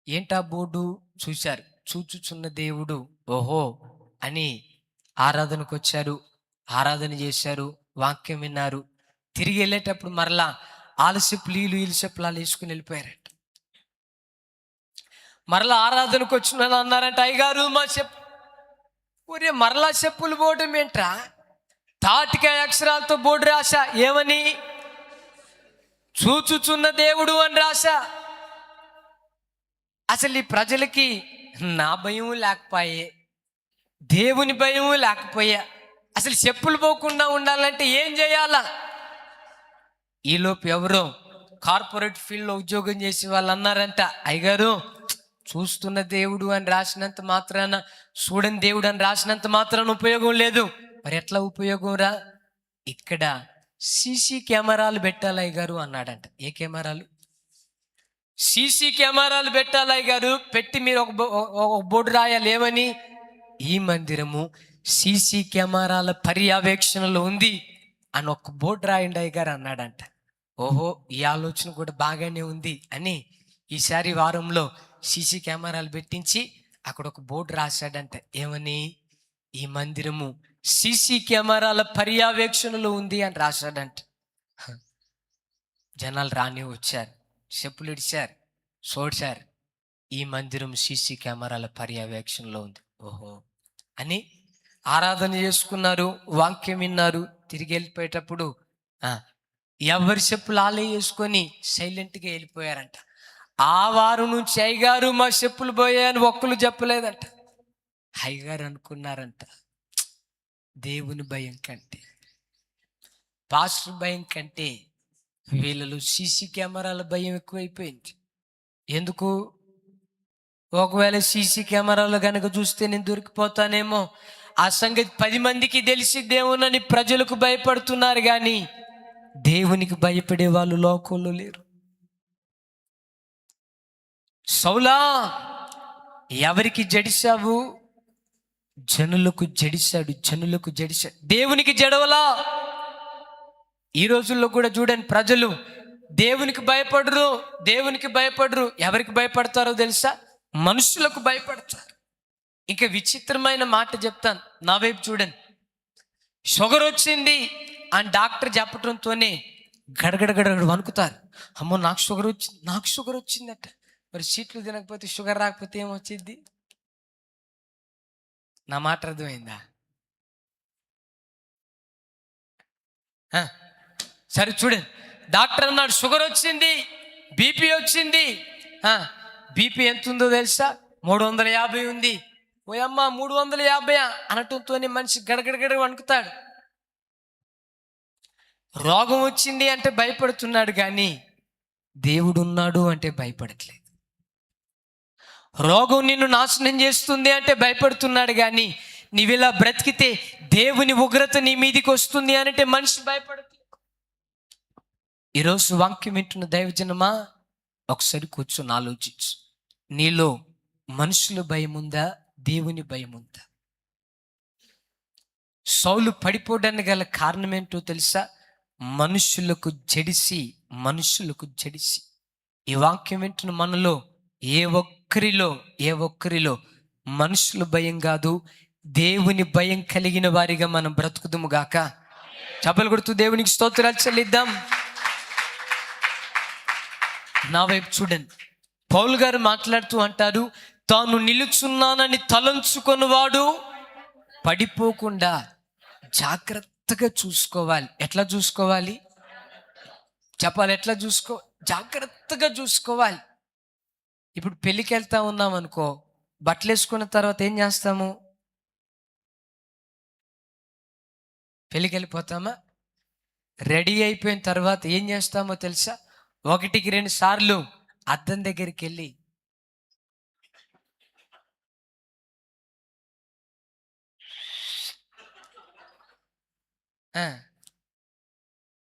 ఏంటా బోర్డు చూశారు, చూచుచున్న దేవుడు. ఓహో అని ఆరాధనకు వచ్చారు, ఆరాధన చేశారు, వాక్యం విన్నారు. తిరిగి వెళ్ళేటప్పుడు మరలా ఆల చెప్పులు వీళ్ళు చెప్పులు వాళ్ళు వేసుకుని వెళ్ళిపోయారంట. మరలా ఆరాధనకు వచ్చిన వాళ్ళు అన్నారంట, అయ్యగారు మా ఒరే మరలా చెప్పులు పోవడం ఏంట్రా? తాటికాయ అక్షరాలతో బోర్డు రాశా. ఏమని? చూచుచున్న దేవుడు అని రాశా. అసలు ఈ ప్రజలకి నా భయం లేకపోయే, దేవుని భయం లేకపోయా. అసలు చెప్పులు పోకుండా ఉండాలంటే ఏం చేయాలా? ఈలోపు ఎవరో కార్పొరేట్ ఫీల్డ్లో ఉద్యోగం చేసే వాళ్ళు అన్నారంట, అయ్యగారు చూస్తున్న దేవుడు అని రాసినంత మాత్రాన, చూడని దేవుడు అని రాసినంత మాత్రాన ఉపయోగం లేదు. మరి ఎట్లా ఉపయోగం రా? ఇక్కడ సీసీ కెమెరాలు పెట్టాలి అయ్య గారు అన్నాడంట. ఏ కెమెరాలు? సీసీ కెమెరాలు పెట్టాలి అయ్య గారు, పెట్టి మీరు ఒక బోర్డు రాయాలి. ఏమని? ఈ మందిరము సీసీ కెమెరాల పర్యవేక్షణలో ఉంది అని ఒక బోర్డు రాయండి అయ్య గారు అన్నాడంట. ఓహో, ఈ ఆలోచన కూడా బాగానే ఉంది అని ఈసారి వారంలో సీసీ కెమెరాలు పెట్టించి అక్కడ ఒక బోర్డు రాశాడంట. ఏమని? ఈ మందిరము సీసీ కెమెరాల పర్యవేక్షణలో ఉంది అని రాశాడంట. జనాలు రాని వచ్చారు, చెప్పులు ఇడిచారు, చూడ్చారు. ఈ మందిరం సీసీ కెమెరాల పర్యవేక్షణలో ఉంది. ఓహో అని ఆరాధన చేసుకున్నారు, వాక్యం విన్నారు. తిరిగి వెళ్ళిపోయేటప్పుడు ఎవరి చెప్పులు ఆలే వేసుకొని సైలెంట్గా వెళ్ళిపోయారంట. ఆ వారం నుంచి అయ్యగారు మా చెప్పులు పోయాయని ఒక్కరు చెప్పలేదంట. అయ్యగారు అనుకున్నారంట, దేవుని భయం కంటే, పాస్టర్ భయం కంటే వీళ్ళలో సీసీ కెమెరాల భయం ఎక్కువైపోయింది. ఎందుకు? ఒకవేళ సీసీ కెమెరాలు కనుక చూస్తే నేను దొరికిపోతానేమో, ఆ సంగతి 10 మందికి తెలిసి దేవునని ప్రజలకు భయపడుతున్నారు, కానీ దేవునికి భయపడే వాళ్ళు లోకంలో లేరు. సౌలా, ఎవరికి జడిశావు? జనులకు జడిశాడు, జనులకు జడిశాడు, దేవునికి జడవలా. ఈ రోజుల్లో కూడా చూడండి, ప్రజలు దేవునికి భయపడరు, దేవునికి భయపడరు. ఎవరికి భయపడతారో తెలుసా? మనుషులకు భయపడతారు. ఇంకా విచిత్రమైన మాట చెప్తాను, నా వైపు చూడండి. షుగర్ వచ్చింది అని డాక్టర్ చెప్పడంతోనే గడగడగడ వణుకుతారు. అమ్మో, నాకు షుగర్ వచ్చిందట. మరి సీట్లు తినకపోతే, షుగర్ రాకపోతే ఏమొచ్చింది? నా మాట అర్థమైందా? సరే చూడండి, డాక్టర్ అన్నాడు షుగర్ వచ్చింది, బీపీ వచ్చింది. బీపీ ఎంత ఉందో తెలుసా? 350 ఉంది. ఓయమ్మ, 350 అనటంతోనే మనిషి గడగడగడ వణుకుతాడు. రోగం వచ్చింది అంటే భయపడుతున్నాడు, కానీ దేవుడు ఉన్నాడు అంటే భయపడట్లేదు. రోగం నిన్ను నాశనం చేస్తుంది అంటే భయపడుతున్నాడు, కానీ నీవిలా బ్రతికితే దేవుని ఉగ్రత నీ మీదికి వస్తుంది అంటే మనిషి భయపడట్లేదు. ఈరోజు వాక్యం వింటున్న దైవజనమా, ఒకసారి కూర్చొని ఆలోచించు. నీలో మనుషుల భయం ఉందా? దేవుని భయం ఉందా? సౌలు పడిపోవడానికి గల కారణం ఏంటో తెలుసా? మనుషులకు జడిసి. ఈ వాక్యం వింటున్న మనలో ఏ ఒక్కరిలో మనుషుల భయం కాదు, దేవుని భయం కలిగిన వారిగా మనం బ్రతుకుదుము గాక. చప్పలు కొడుతూ దేవునికి స్తోత్రాలు చెల్లిద్దాం. నా వైపు చూడండి, పౌలు గారు మాట్లాడుతూ అంటారు, తాను నిలుచున్నానని తలంచుకొనివాడు పడిపోకుండా జాగ్రత్తగా చూసుకోవాలి. ఎట్లా చూసుకోవాలి చెప్పాలి? జాగ్రత్తగా చూసుకోవాలి. ఇప్పుడు పెళ్ళికి వెళ్తా ఉన్నాం అనుకో, బట్టలు వేసుకున్న తర్వాత ఏం చేస్తాము? పెళ్ళికి వెళ్ళిపోతామా? రెడీ అయిపోయిన తర్వాత ఏం చేస్తామో తెలుసా? 1-2 సార్లు అద్దం దగ్గరికి వెళ్ళి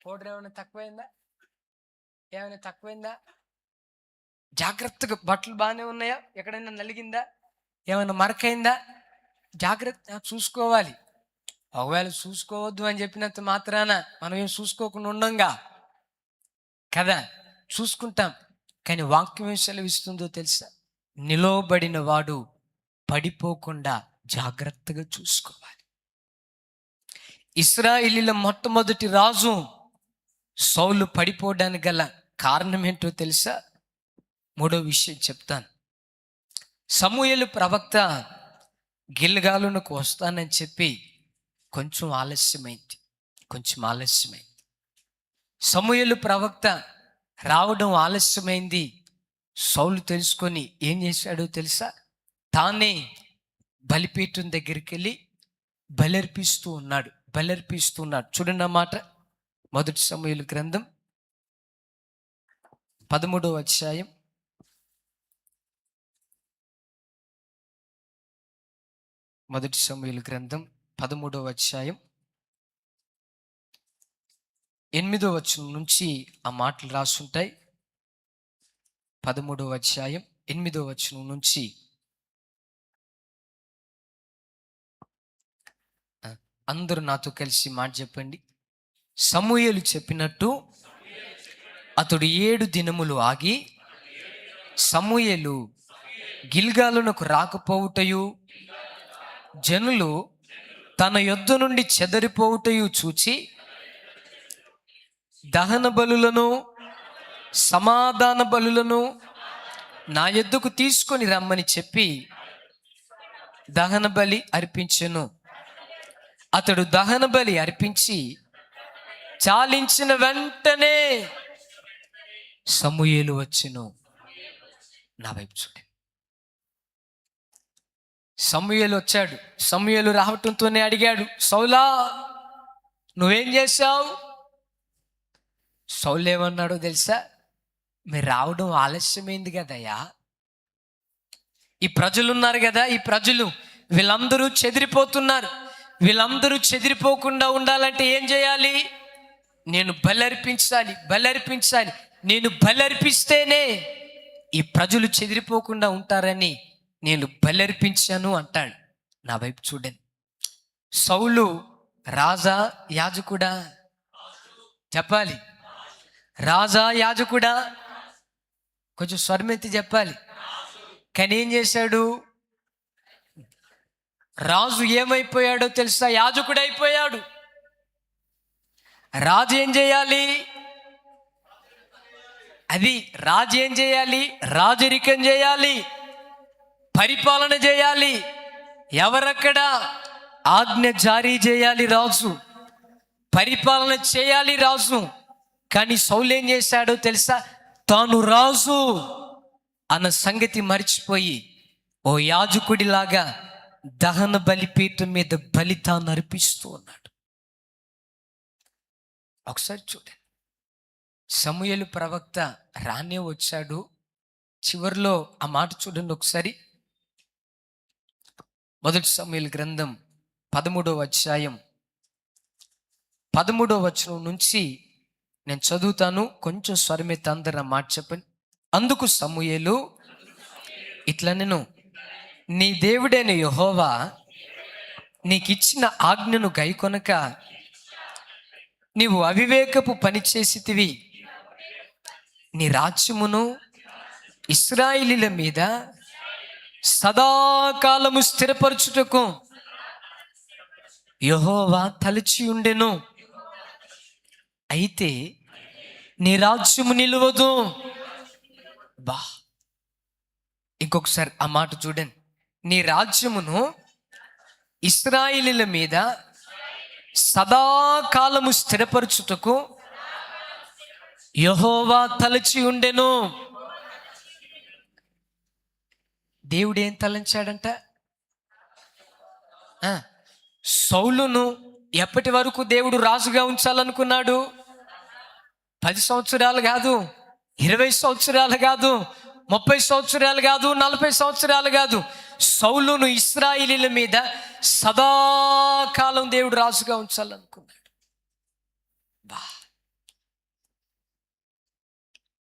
పౌడర్ ఏమైనా తక్కువైందా, జాగ్రత్తగా, బట్టలు బాగానే ఉన్నాయా, ఎక్కడైనా నలిగిందా, ఏమైనా మరకైందా, జాగ్రత్త చూసుకోవాలి. ఒకవేళ చూసుకోవద్దు అని చెప్పినంత మాత్రాన మనం ఏం చూసుకోకుండా ఉండంగా కదా, చూసుకుంటాం. కానీ వాక్యం ఏం సెలవిస్తుందో తెలుసా? నిలవబడిన వాడు పడిపోకుండా జాగ్రత్తగా చూసుకోవాలి. ఇశ్రాయేలీల మొట్టమొదటి రాజు సౌలు పడిపోవడానికి గల కారణం ఏంటో తెలుసా? 3వ విషయం చెప్తాను. సమూయేలు ప్రవక్త గిల్గాలునకు వస్తానని చెప్పి కొంచెం ఆలస్యమైంది. సమూయేలు ప్రవక్త రావడం ఆలస్యమైంది. సౌలు తెలుసుకొని ఏం చేశాడో తెలుసా? తానే బలిపీఠం దగ్గరికి వెళ్ళి బలర్పిస్తూ ఉన్నాడు. చూడండి అన్నమాట. 1 సమూయేలు గ్రంథం 13వ అధ్యాయం 1 సమూయేలు గ్రంథం 13వ అధ్యాయం 8వ వచనం నుంచి ఆ మాటలు రాసుంటాయి. 13వ అధ్యాయం 8వ వచనం నుంచి అందరూ నాతో కలిసి మాట చెప్పండి. సమూయేలు చెప్పినట్టు అతడు 7 దినములు ఆగి సమూయేలు గిల్గాలునకు రాకపోవుటయు జనులు తన యొద్ద నుండి చెదరిపోవుటయు చూచి దహన బలులను సమాధాన బలులను నా యొద్దకు తీసుకొని రమ్మని చెప్పి దహన బలి అర్పించెను. అతడు దహన బలి అర్పించి చాలించిన వెంటనే సమూయేలు వచ్చెను. నా వైపు చూడండి. సమూయేలు వచ్చాడు. సమూయేలు రావటంతోనే అడిగాడు, సౌలా నువ్వేం చేశావు? సౌలు ఏమన్నాడో తెలుసా? మీరు రావడం ఆలస్యమైంది కదయ్యా. ఈ ప్రజలు ఉన్నారు కదా, ఈ ప్రజలు వీళ్ళందరూ చెదిరిపోతున్నారు. వీళ్ళందరూ చెదిరిపోకుండా ఉండాలంటే ఏం చేయాలి? నేను బలర్పించాలి. నేను బలర్పిస్తేనే ఈ ప్రజలు చెదిరిపోకుండా ఉంటారని నేను బలర్పించాను అంటాడు. నా వైపు చూడండి. సౌలు రాజా యాజకుడా? చెప్పాలి. రాజా యాజకుడా? కొంచెం స్వరమెత్తి చెప్పాలి. కానీ ఏం చేశాడు? రాజు ఏమైపోయాడో తెలుసా? యాజకుడు అయిపోయాడు. రాజు ఏం చేయాలి? రాజు ఏం చేయాలి? రాజరికం చేయాలి, పరిపాలన చేయాలి. ఎవరక్కడ? ఆజ్ఞ జారీ చేయాలి రాజు, పరిపాలన చేయాలి రాజు. కానీ సౌలు ఏం చేశాడో తెలుసా? తాను రాజు అన్న సంగతి మర్చిపోయి ఓ యాజకుడిలాగా దహన బలిపీఠం మీద బలితాన్ని అర్పిస్తూ ఉన్నాడు. ఒకసారి చూడండి. సమూయేలు ప్రవక్త రానే వచ్చాడు. చివరిలో ఆ మాట చూడండి ఒకసారి. 1 సమూయేలు గ్రంథం 13వ అధ్యాయం 13వ వచనం నుంచి నేను చదువుతాను. కొంచెం స్వరమెత్తి అందరూ మాట చెప్పండి. అందుకు సమూయేలు ఇట్లా, నేను నీ దేవుడైన యెహోవా నీకిచ్చిన ఆజ్ఞను గైకొనక నీవు అవివేకపు పని చేసితివి. నీ రాజ్యమును ఇశ్రాయేలీయుల మీద సదాకాలము స్థిరపరచుటకు యెహోవా తలచి ఉండెను. అయితే నీ రాజ్యము నిలవదు. ఇంకొకసారి ఆ మాట చూడండి. నీ రాజ్యమును ఇశ్రాయేలీయుల మీద సదాకాలము స్థిరపరచుటకు యెహోవా తలచి ఉండెను. దేవుడు ఏం తలంచాడంట? సౌలును ఎప్పటి వరకు దేవుడు రాజుగా ఉంచాలనుకున్నాడు? 10 సంవత్సరాలు కాదు, 20 సంవత్సరాలు కాదు, 30 సంవత్సరాలు కాదు, 40 సంవత్సరాలు కాదు. సౌలును ఇశ్రాయేలీయుల మీద సదాకాలం దేవుడు రాజుగా ఉంచాలనుకున్నాడు.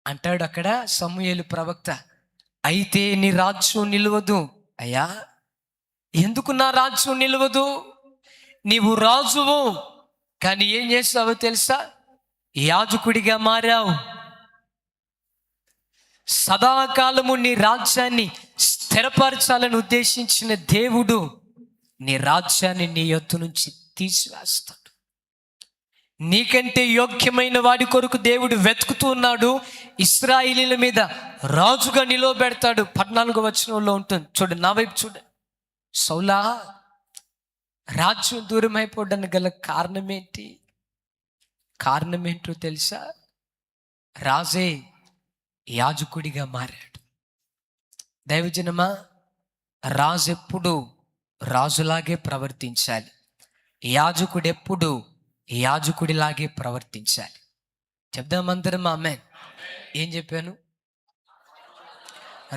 అంటాడు అక్కడ సమూయేలు ప్రవక్త, అయితే నీ రాజ్యం నిలవదు. అయ్యా, ఎందుకు నా రాజ్యం నిలవదు? నీవు రాజువు, కానీ ఏం చేస్తావో తెలుసా? యాజకుడిగా మారావు. సదాకాలము నీ రాజ్యాన్ని స్థిరపరచాలని ఉద్దేశించిన దేవుడు నీ రాజ్యాన్ని నీ యొద్ద నుంచి తీసివేస్తాడు. నీకంటే యోగ్యమైన వాడి కొరకు దేవుడు వెతుకుతూ ఉన్నాడు. ఇశ్రాయేలీయుల మీద రాజుగా నిలవబెడతాడు. 14వ వచనంలో ఉంటుంది. చూడండి, నా వైపు చూడండి. సౌలా, రాజ్యం దూరం అయిపోవడానికి గల కారణం ఏంటి? కారణం ఏంటో తెలుసా? రాజే యాజకుడిగా మారాడు. దైవజనమా, రాజు ఎప్పుడు రాజులాగే ప్రవర్తించాలి, యాజకుడు ఎప్పుడు యాజకుడిలాగే ప్రవర్తించాలి. చెప్దామందరం ఆమేన్. ఏం చెప్పాను?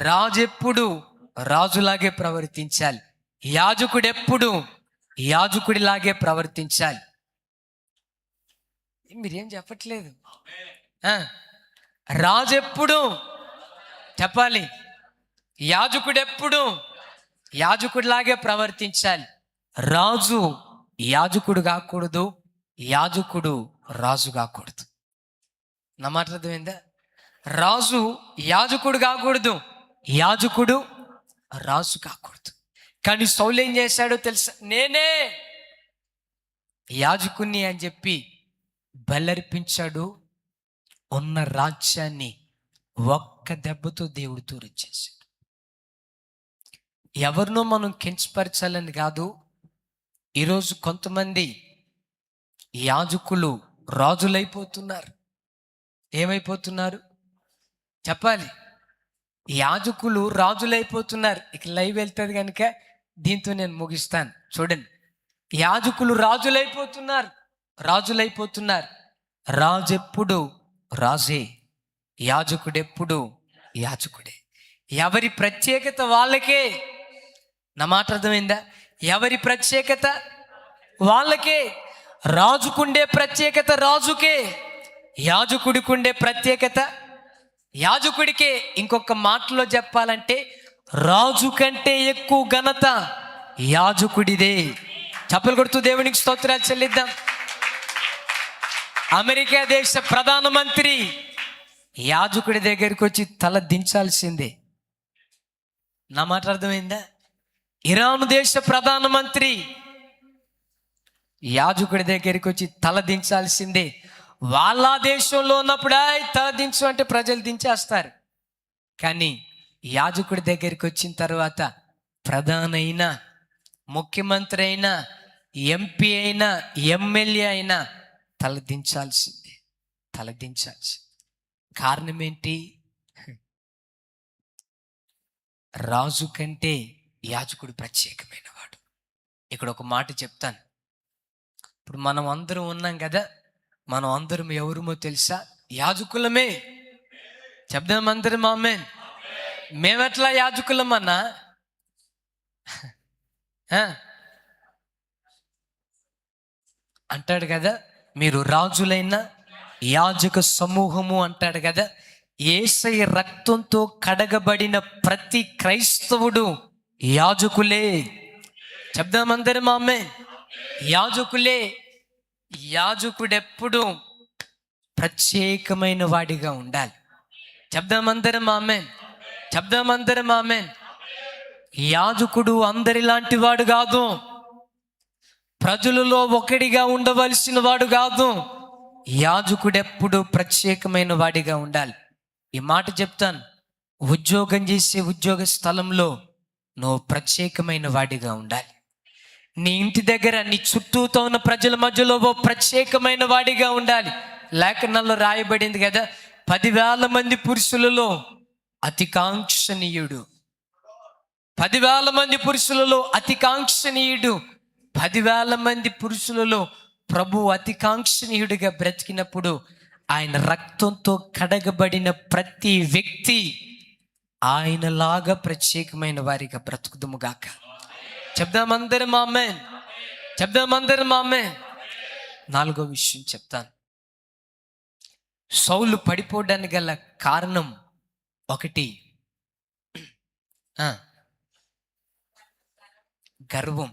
రాజు ఎప్పుడు రాజులాగే ప్రవర్తించాలి, యాజకుడు ఎప్పుడు యాజకుడిలాగే ప్రవర్తించాలి. మీరేం చెప్పట్లేదు. ఆ, రాజు ఎప్పుడు చెప్పాలి, యాజకుడు ఎప్పుడు యాజకుడిలాగే ప్రవర్తించాలి. రాజు యాజకుడు కాకూడదు, యాజకుడు రాజు కాకూడదు. నా మాట అర్థమైందా? రాజు యాజకుడు కాకూడదు, యాజకుడు రాజు కాకూడదు. కానీ సౌలు ఏం చేశాడో తెలుసా? నేనే యాజకుణ్ణి అని చెప్పి బలర్పించాడు. ఉన్న రాజ్యాన్ని ఒక్క దెబ్బతో దేవుడు తూరిచ్చేశాడు. ఎవరినో మనం కించపరచాలని కాదు. ఈరోజు కొంతమంది యాజకులు రాజులైపోతున్నారు. ఏమైపోతున్నారు చెప్పాలి? యాజకులు రాజులైపోతున్నారు. ఇక లైవ్ వెళ్తుంది కనుక దీంతో నేను ముగిస్తాను. చూడండి, యాజకులు రాజులైపోతున్నారు. రాజు ఎప్పుడు రాజే, యాజకుడెప్పుడు యాజకుడే. ఎవరి ప్రత్యేకత వాళ్ళకే. నా మాట అర్థమైందా? ఎవరి ప్రత్యేకత వాళ్ళకే. రాజుకుండే ప్రత్యేకత రాజుకే, యాజకుడికుండే ప్రత్యేకత యాజకుడికే. ఇంకొక మాటలో చెప్పాలంటే రాజు కంటే ఎక్కువ ఘనత యాజకుడిదే. చప్పలు కొడుతూ దేవునికి స్తోత్రాలు చెల్లిద్దాం. అమెరికా దేశ ప్రధానమంత్రి యాజకుడి దగ్గరికి వచ్చి తల దించాల్సిందే. నా మాట అర్థమైందా? ఇరాన్ దేశ ప్రధానమంత్రి యాజకుడి దగ్గరికి వచ్చి తల దించాల్సిందే. వాళ్ళ దేశంలో ఉన్నప్పుడు తల దించు అంటే ప్రజలు దించేస్తారు. కానీ యాజకుడి దగ్గరికి వచ్చిన తర్వాత ప్రధాని అయినా, ముఖ్యమంత్రి అయినా, ఎంపీ అయినా, ఎమ్మెల్యే అయినా తల దించాల్సిందే. కారణం ఏంటి? రాజు కంటే యాజకుడు ప్రత్యేకమైన వాడు. ఇక్కడ ఒక మాట చెప్తాను. ఇప్పుడు మనం అందరం ఉన్నాం కదా, మనం అందరం ఎవరుమో తెలుసా? యాజకులమే. చెప్దాం అందరం ఆమేన్. మేమెట్లా యాజకులమన్నా? అంటాడు కదా, మీరు రాజులైన యాజక సమూహము అంటాడు కదా. యేసయ్య రక్తంతో కడగబడిన ప్రతి క్రైస్తవుడు యాజకులే. చెప్దామందరం ఆమేన్. యాజకులే. యాజకుడెప్పుడు ప్రత్యేకమైన వాడిగా ఉండాలి. చెప్దామందరం ఆమేన్. యాజకుడు అందరిలాంటి వాడు కాదు. ప్రజలలో ఒకడిగా ఉండవలసిన వాడు కాదు. యాజకుడెప్పుడు ప్రత్యేకమైన వాడిగా ఉండాలి. ఈ మాట చెప్తాను. ఉద్యోగం చేసే ఉద్యోగ స్థలంలో నువ్వు ప్రత్యేకమైన వాడిగా ఉండాలి. నీ ఇంటి దగ్గర, నీ చుట్టూతో ఉన్న ప్రజల మధ్యలో ఓ ప్రత్యేకమైన వాడిగా ఉండాలి. లేఖనాల్లో రాయబడింది కదా, 10,000 మంది పురుషులలో అతి కాంక్షణీయుడు. 10,000 మంది పురుషులలో అతి కాంక్షణీయుడు. 10,000 మంది పురుషులలో ప్రభు అతి కాంక్షణీయుడిగా బ్రతికినప్పుడు ఆయన రక్తంతో కడగబడిన ప్రతి వ్యక్తి ఆయనలాగా ప్రత్యేకమైన వారిగా బ్రతుకుదుముగాక. చెప్దామందరం ఆమేన్. 4వ విషయం చెప్తాను. సౌలు పడిపోవడానికి గల కారణం ఒకటి గర్వం.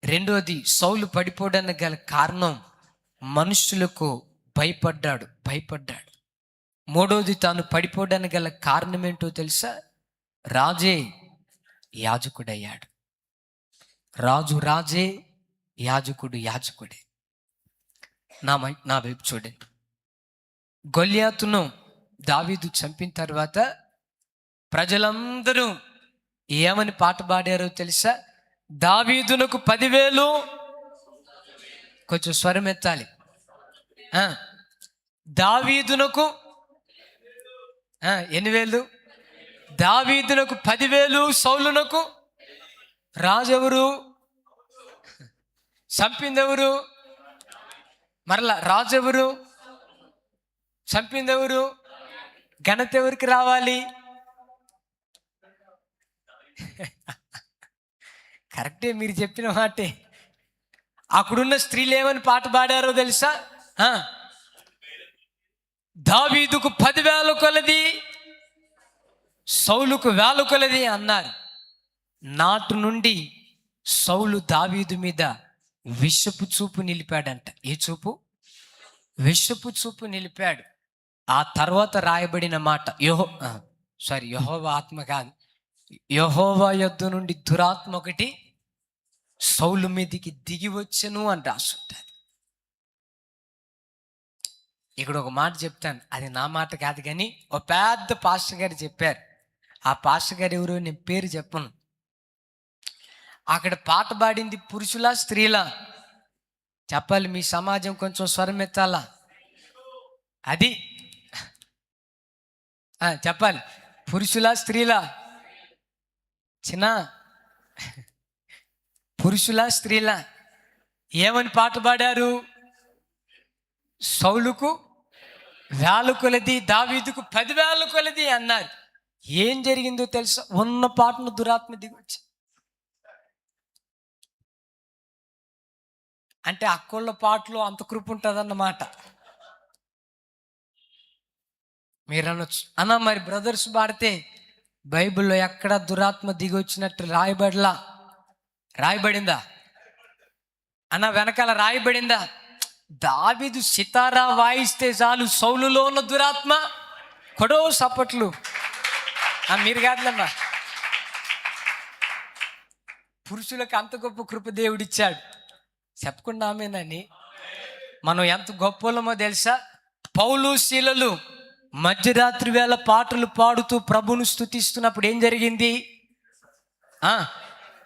రెండోది, సౌలు పడిపోవడానికి గల కారణం మనుషులకు భయపడ్డాడు. మూడోది, తాను పడిపోవడానికి గల కారణం ఏంటో తెలుసా? రాజే యాజకుడయ్యాడు. రాజు రాజే, యాజకుడు యాజకుడే. నా వైపు చూడండి. గొల్యాతును దావీదు చంపిన తర్వాత ప్రజలందరూ ఏమని పాట పాడారో తెలుసా? దావీదునకు 10,000. కొంచెం స్వరం ఎత్తాలి. దావీదునకు 8,000. దావీదునకు 10,000, సౌలునకు. రాజెవరు? చంపిందెవరు? మరలా రాజెవరు? చంపిందెవరు? ఘనత ఎవరికి రావాలి? కరెక్టే, మీరు చెప్పిన మాటే. అక్కడున్న స్త్రీలు ఏమని పాట పాడారో తెలుసా? ఆ, దావీదుకు 10,000 కొలది, సౌలుకు 1,000 కొలది అన్నారు. నాటు నుండి సౌలు దావీదు మీద విషపు చూపు నిలిపాడంట. ఏ చూపు? విషపు చూపు నిలిపాడు. ఆ తర్వాత రాయబడిన మాట యెహోవా ఆత్మ కాదు, యెహోవా యొద్ద నుండి దురాత్మ ఒకటి సౌలు మీదికి దిగి వచ్చెను అని రాసుంటారు. ఇక్కడ ఒక మాట చెప్తాను, అది నా మాట కాదు కానీ ఒక పెద్ద పాస్టర్ గారు చెప్పారు. ఆ పాస్టర్ గారు ఎవరు, నేను పేరు చెప్పను. అక్కడ పాట పాడింది పురుషులా స్త్రీలా? చెప్పాలి, మీ సమాజం కొంచెం స్వరమెత్తాలా. అది చెప్పాలి, పురుషులా స్త్రీలా? చిన్న పురుషులా స్త్రీలా? ఏమని పాట పాడారు? సౌలుకు 1,000 కొలది, దావీదుకు 10,000 కొలది అన్నారు. ఏం జరిగిందో తెలుసా? ఉన్న పాటను దురాత్మ దిగొచ్చి, అంటే అక్కోళ్ళ పాటలో అంత కృప ఉంటుందన్నమాట. మీరు అనొచ్చు, అన్న మరి బ్రదర్స్ పాడితే బైబిల్లో ఎక్కడ దురాత్మ దిగి వచ్చినట్టు రాయబడిందా అన్న? వెనకాల రాయబడిందా? దావీదు సితారా వాయిస్తే చాలు సౌలులో ఉన్న దురాత్మ కొడో సప్పట్లు. మీరు కాదులమ్మా, పురుషులకు అంత గొప్ప కృప దేవుడిచ్చాడు. చెప్పకుండా ఆమెనని మనం ఎంత గొప్పలమో తెలుసా? పౌలు శీలలు మధ్యరాత్రి వేళ పాటలు పాడుతూ ప్రభును స్తుతిస్తున్నప్పుడు ఏం జరిగింది?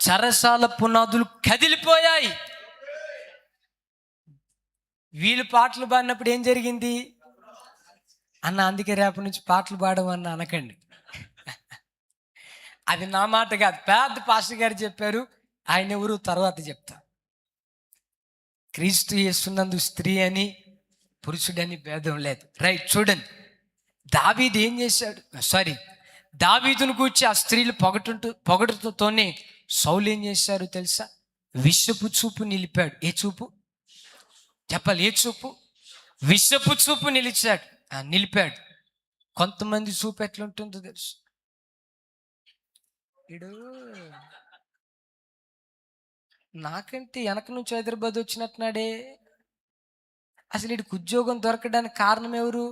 చెరసాల పునాదులు కదిలిపోయాయి. వీళ్ళు పాటలు పాడినప్పుడు ఏం జరిగింది అన్న? అందుకే రేపటి నుంచి పాటలు పాడమన్న అనకండి. అది నా మాట కాదు, పెద్ద పాస్టర్ గారు చెప్పారు. ఆయన ఎవరు తర్వాత చెప్తా. క్రీస్తు యేసునందు స్త్రీ అని పురుషుడని భేదం లేదు. రైట్, చూడండి దావీదు ఏం చేశాడు. దావీదును కూర్చి ఆ స్త్రీలు పొగడుతోనే సౌలు ఏం చేశారు తెలుసా? విషపు చూపు నిలిపాడు. ఏ చూపు చెప్పాలి? ఏ చూపు? విషపు చూపు నిలిపాడు. కొంతమంది చూపు ఎట్లుంటుందో తెలుసు. ఇడు నాకంటే వెనక నుంచి హైదరాబాద్ వచ్చినట్టున్నాడే. అసలు వీడికి ఉద్యోగం దొరకడానికి కారణం ఎవరు?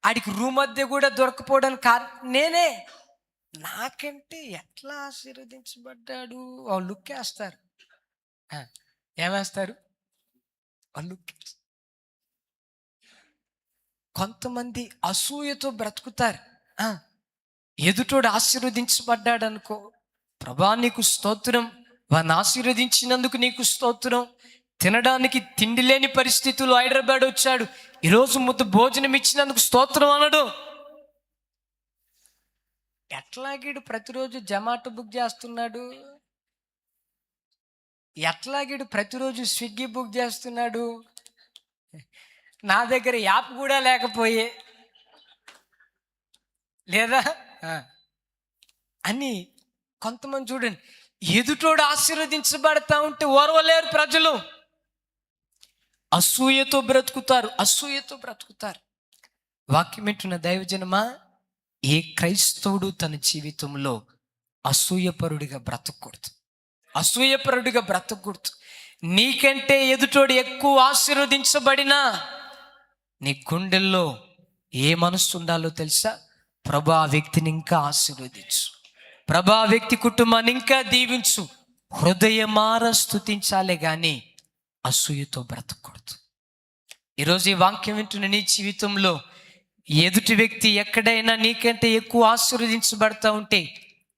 ఆడికి రూమ్ మధ్య కూడా దొరకపోవడానికి కారణం నేనే. నాకంటే ఎట్లా ఆశీర్వదించబడ్డాడు. వాళ్ళు లుక్ వేస్తారు. ఏమేస్తారు? వాళ్ళు కొంతమంది అసూయతో బ్రతుకుతారు. ఎదుటోడు ఆశీర్వదించబడ్డాడు అనుకో, ప్రభా నీకు స్తోత్రం, వారిని ఆశీర్వదించినందుకు నీకు స్తోత్రం. తినడానికి తిండి లేని పరిస్థితులు హైదరాబాద్ వచ్చాడు, ఈరోజు ముద్ద భోజనం ఇచ్చినందుకు స్తోత్రం అనడు. ఎట్లాగీడు ప్రతిరోజు జొమాటో బుక్ చేస్తున్నాడు? ఎట్లాగీడు ప్రతిరోజు స్విగ్గీ బుక్ చేస్తున్నాడు? నా దగ్గర యాప్ కూడా లేకపోయే లేదా అని కొంతమంది చూడండి, ఎదుటోడు ఆశీర్వదించబడతా ఉంటే ఓర్వలేరు ప్రజలు. అసూయతో బ్రతుకుతారు. వాక్యం వింటున్న దైవజనమా, ఏ క్రైస్తవుడు తన జీవితంలో అసూయపరుడిగా బ్రతకూడదు. నీకంటే ఎదుటోడు ఎక్కువ ఆశీర్వదించబడినా నీ గుండెల్లో ఏ మనస్సు ఉండాలో తెలుసా? ప్రభా ఆ వ్యక్తిని ఇంకా ఆశీర్వదించు, ప్రభా ఆ వ్యక్తి కుటుంబాన్ని ఇంకా దీవించు, హృదయమార స్తుతించాలే కానీ అసూయతో బ్రతకూడదు. ఈరోజు ఈ వాక్యం వింటున్న నీ జీవితంలో ఎదుటి వ్యక్తి ఎక్కడైనా నీకంటే ఎక్కువ ఆశీర్వదించబడతా ఉంటే,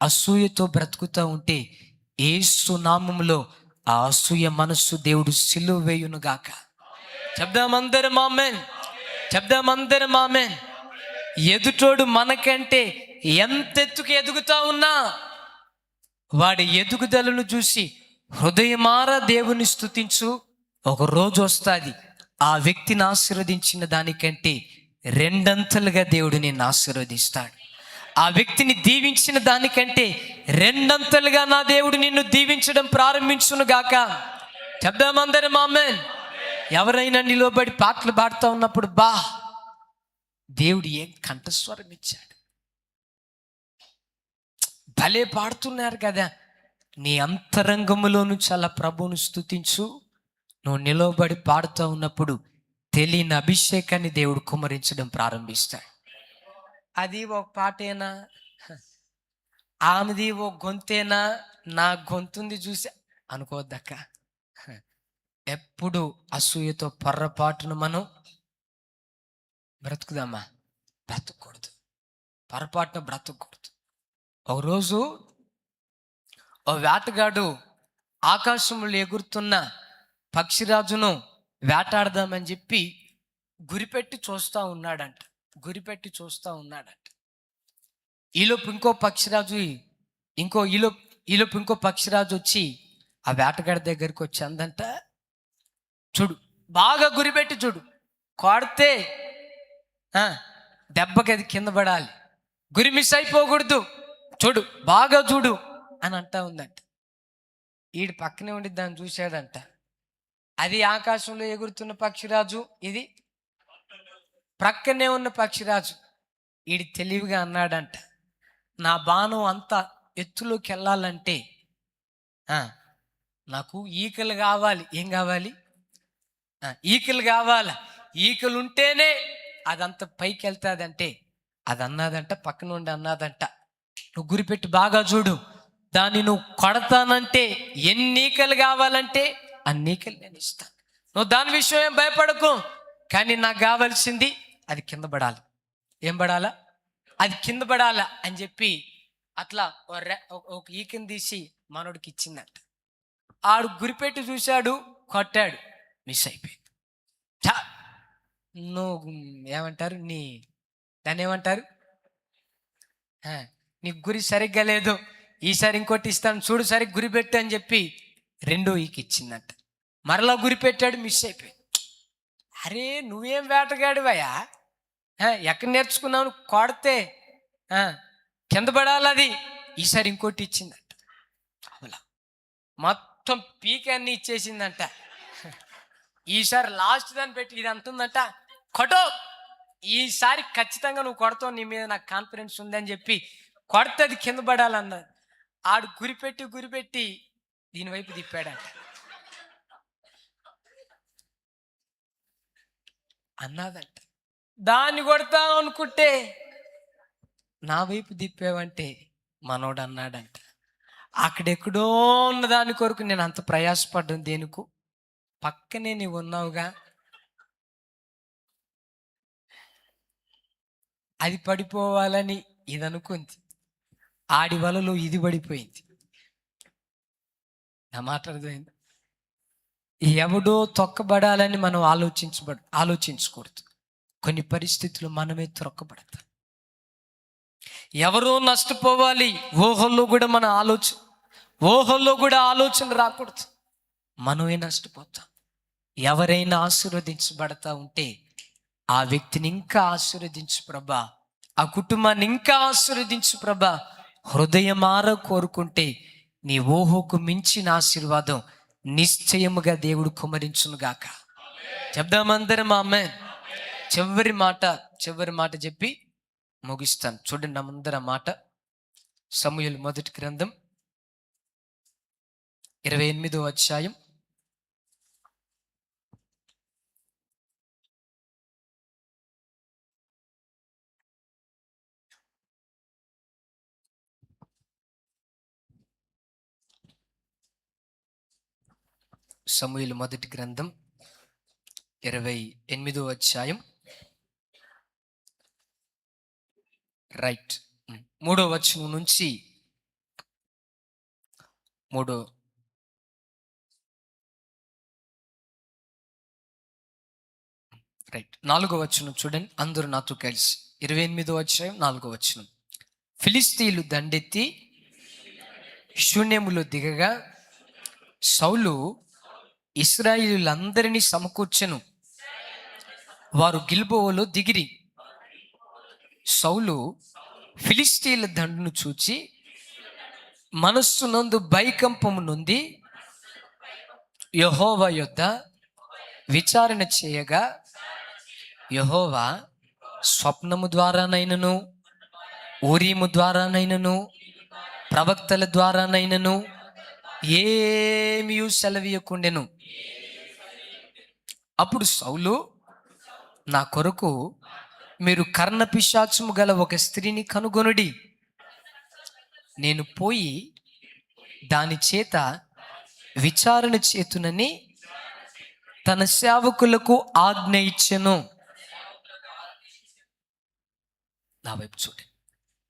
అసూయతో బ్రతుకుతూ ఉంటే, యేసు నామములో ఆ అసూయ మనస్సు దేవుడు సిలువ వేయునుగాక. చెప్దామందరం ఆమేన్. ఎదుటోడు మనకంటే ఎంత ఎత్తుకు ఎదుగుతా ఉన్నా వాడి ఎదుగుదలను చూసి హృదయమారా దేవుని స్తుతించు. ఒక రోజు వస్తుంది, ఆ వ్యక్తిని ఆశీర్వదించిన దానికంటే 2 అంతలుగా దేవుడు నిన్ను ఆశీర్వదిస్తాడు. ఆ వ్యక్తిని దీవించిన దానికంటే 2 అంతలుగా నా దేవుడు నిన్ను దీవించడం ప్రారంభించును గాక. చెప్దామందరం ఆమేన్. ఎవరైనా నిలబడి పాటలు పాడుతూ ఉన్నప్పుడు దేవుడు ఏం కంఠస్వరం ఇచ్చాడు, భలే పాడుతున్నారు కదా. నీ అంతరంగములో నుంచి అలా ప్రభువును స్తుతించు. నువ్వు నిలబడి పాడుతూ ఉన్నప్పుడు తెలియని అభిషేకాన్ని దేవుడు కుమ్మరించడం ప్రారంభిస్తాడు. అది ఒక పాటేనా, ఆమెది ఓ గొంతేనా, నా గొంతుంది చూసి అనుకోవద్దక్క. ఎప్పుడు అసూయతో పొర్రపాటును మనం బ్రతుకుదామా? బ్రతకూడదు, పొరపాటున బ్రతకూడదు. ఒకరోజు ఓ వేటగాడు ఆకాశంలో ఎగురుతున్న పక్షిరాజును వేటాడదామని చెప్పి గురిపెట్టి చూస్తూ ఉన్నాడంట. ఈలోపు ఇంకో పక్షిరాజు వచ్చి ఆ వేటగాడి దగ్గరికి వచ్చి అందంట, చూడు బాగా గురిపెట్టి చూడు, కొడితే దెబ్బకి అది కింద పడాలి, గురి మిస్ అయిపోకూడదు, చూడు బాగా చూడు అని అంటా ఉందంట. ఈడు పక్కనే ఉండి దాన్ని చూశాడంట. అది ఆకాశంలో ఎగురుతున్న పక్షిరాజు, ఇది ప్రక్కనే ఉన్న పక్షిరాజు. ఈడు తెలివిగా అన్నాడంట, నా బాణం అంత ఎత్తులోకి వెళ్ళాలంటే నాకు ఈకలు కావాలి. ఏం కావాలి? ఈకలు కావాలా? ఈకలు ఉంటేనే అదంత పైకి వెళ్తాదంటే అది అన్నదంట, పక్కన ఉండి అన్నదంట, నువ్వు గురిపెట్టి బాగా చూడు, దాన్ని నువ్వు కొడతానంటే ఎన్ని ఈకలు కావాలంటే అన్ని ఈకలు నేను ఇస్తాను, నువ్వు దాని విషయం ఏం భయపడకు, కానీ నాకు కావాల్సింది అది కింద పడాలి. ఏం పడాలా? అది కింద పడాలా అని చెప్పి అట్లా ఒక ఈకని తీసి మనోడికి ఇచ్చిందంట. ఆడు గురిపెట్టి చూశాడు, కొట్టాడు, మిస్ అయిపోయింది. నువ్వు ఏమంటారు, దాన్ని ఏమంటారు, నీ గురి సరిగ్గా లేదు, ఈసారి ఇంకోటి ఇస్తాను చూడు, సరిగ్గా గురిపెట్టు అని చెప్పి రెండో ఈకి ఇచ్చిందంట. మరలా గురిపెట్టాడు, మిస్ అయిపోయింది. అరే నువ్వేం వేటగాడివయ్యా, ఎక్కడ నేర్చుకున్నావు, కొడితే కింద పడాలి, అది ఈసారి ఇంకోటి ఇచ్చిందంట. అవులా మొత్తం పీకాన్ని ఇచ్చేసిందంట. ఈసారి లాస్ట్ దాన్ని పెట్టి ఇది అంటుందంట, కొట్టో ఈసారి ఖచ్చితంగా నువ్వు కొడతావు, నీ మీద నాకు కాన్ఫిడెన్స్ ఉందని చెప్పి కొడితే అది కింద పడాలన్నది. ఆడు గురిపెట్టి దీనివైపు తిప్పాడంట. అన్నదంట, దాన్ని కొడతాను అనుకుంటే నా వైపు తిప్పావంటే మనోడు అన్నాడంట, అక్కడెక్కడో ఉన్న దాని కొరకు నేను అంత ప్రయాసపడ్డాను దేనికు, పక్కనే నీవు ఉన్నావుగా, అది పడిపోవాలని ఇది అనుకుంది, ఆడి వలలో ఇది పడిపోయింది. నా మాట అర్థమైంది? ఎవడో తొక్కబడాలని మనం ఆలోచించకూడదు. కొన్ని పరిస్థితులు మనమే తొక్కబడతాం. ఎవరో నష్టపోవాలి ఊహల్లో కూడా ఆలోచన రాకూడదు. మనమే నష్టపోతాం. ఎవరైనా ఆశీర్వదించబడతా ఉంటే ఆ వ్యక్తిని ఇంకా ఆశీర్వదించు ప్రభా, ఆ కుటుంబాన్ని ఇంకా ఆశీర్వదించు ప్రభా. హృదయమార కోరుకుంటే నీ ఊహకు మించిన ఆశీర్వాదం నిశ్చయముగా దేవుడు కుమ్మరించునుగాక. చెప్దామందరం ఆమేన్. చివరి మాట చెప్పి ముగిస్తాను. చూడండి అందరం మాట, సమూయేలు మొదటి గ్రంథం 28వ అధ్యాయం 28వ అధ్యాయం రైట్ 3వ వచనం నుంచి 4వ వచనం చూడండి అందరూ నాతో కలిసి. 28వ అధ్యాయం 4వ వచనం. ఫిలిష్తీయులు దండెత్తి శూన్యములో దిగగా సౌలు ఇశ్రాయేలీయులందరినీ సమకూర్చెను. వారు గిల్బోవలో దిగిరి. సౌలు ఫిలిష్తీయుల దండును చూచి మనస్సునందు భయకంపము నొంది యెహోవా యొద్ద విచారణ చేయగా యెహోవా స్వప్నము ద్వారానైనను, ఊరీము ద్వారానైనను, ప్రవక్తల ద్వారానైనను ఏమీ సెలవీయకుండెను. అప్పుడు సౌలు, నా కొరకు మీరు కర్ణపిశాచము గల ఒక స్త్రీని కనుగొనుడి, నేను పోయి దాని చేత విచారణ చేతునని తన సేవకులకు ఆజ్ఞ ఇచ్చెను. నా వైపు చూడండి,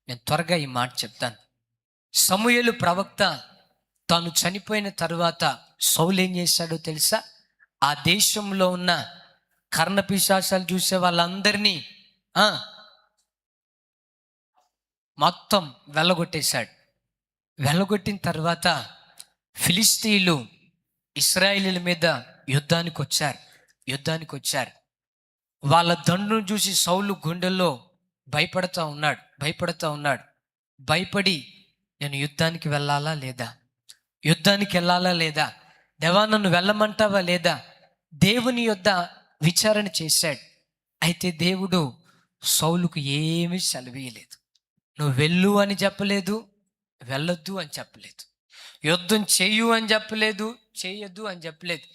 నేను త్వరగా ఈ మాట చెప్తాను. సమూయేలు ప్రవక్త తాను చనిపోయిన తరువాత సౌలు ఏం చేశాడో తెలుసా? ఆ దేశంలో ఉన్న కర్ణపిశాచాలు చూసే వాళ్ళందరినీ మొత్తం వెళ్ళగొట్టేశాడు. వెళ్ళగొట్టిన తర్వాత ఫిలిస్తీయులు ఇశ్రాయేలీల మీద యుద్ధానికి వచ్చారు. వాళ్ళ దండును చూసి సౌలు గుండెల్లో భయపడుతూ ఉన్నాడు. భయపడి నేను యుద్ధానికి వెళ్ళాలా లేదా, దేవా నన్ను వెళ్ళమంటావా లేదా, దేవుని యొద్ద విచారణ చేశాడు. అయితే దేవుడు సౌలుకు ఏమీ సెలవీయలేదు. నువ్వు వెళ్ళు అని చెప్పలేదు, వెళ్ళొద్దు అని చెప్పలేదు, యుద్ధం చెయ్యు అని చెప్పలేదు, చేయొద్దు అని చెప్పలేదు.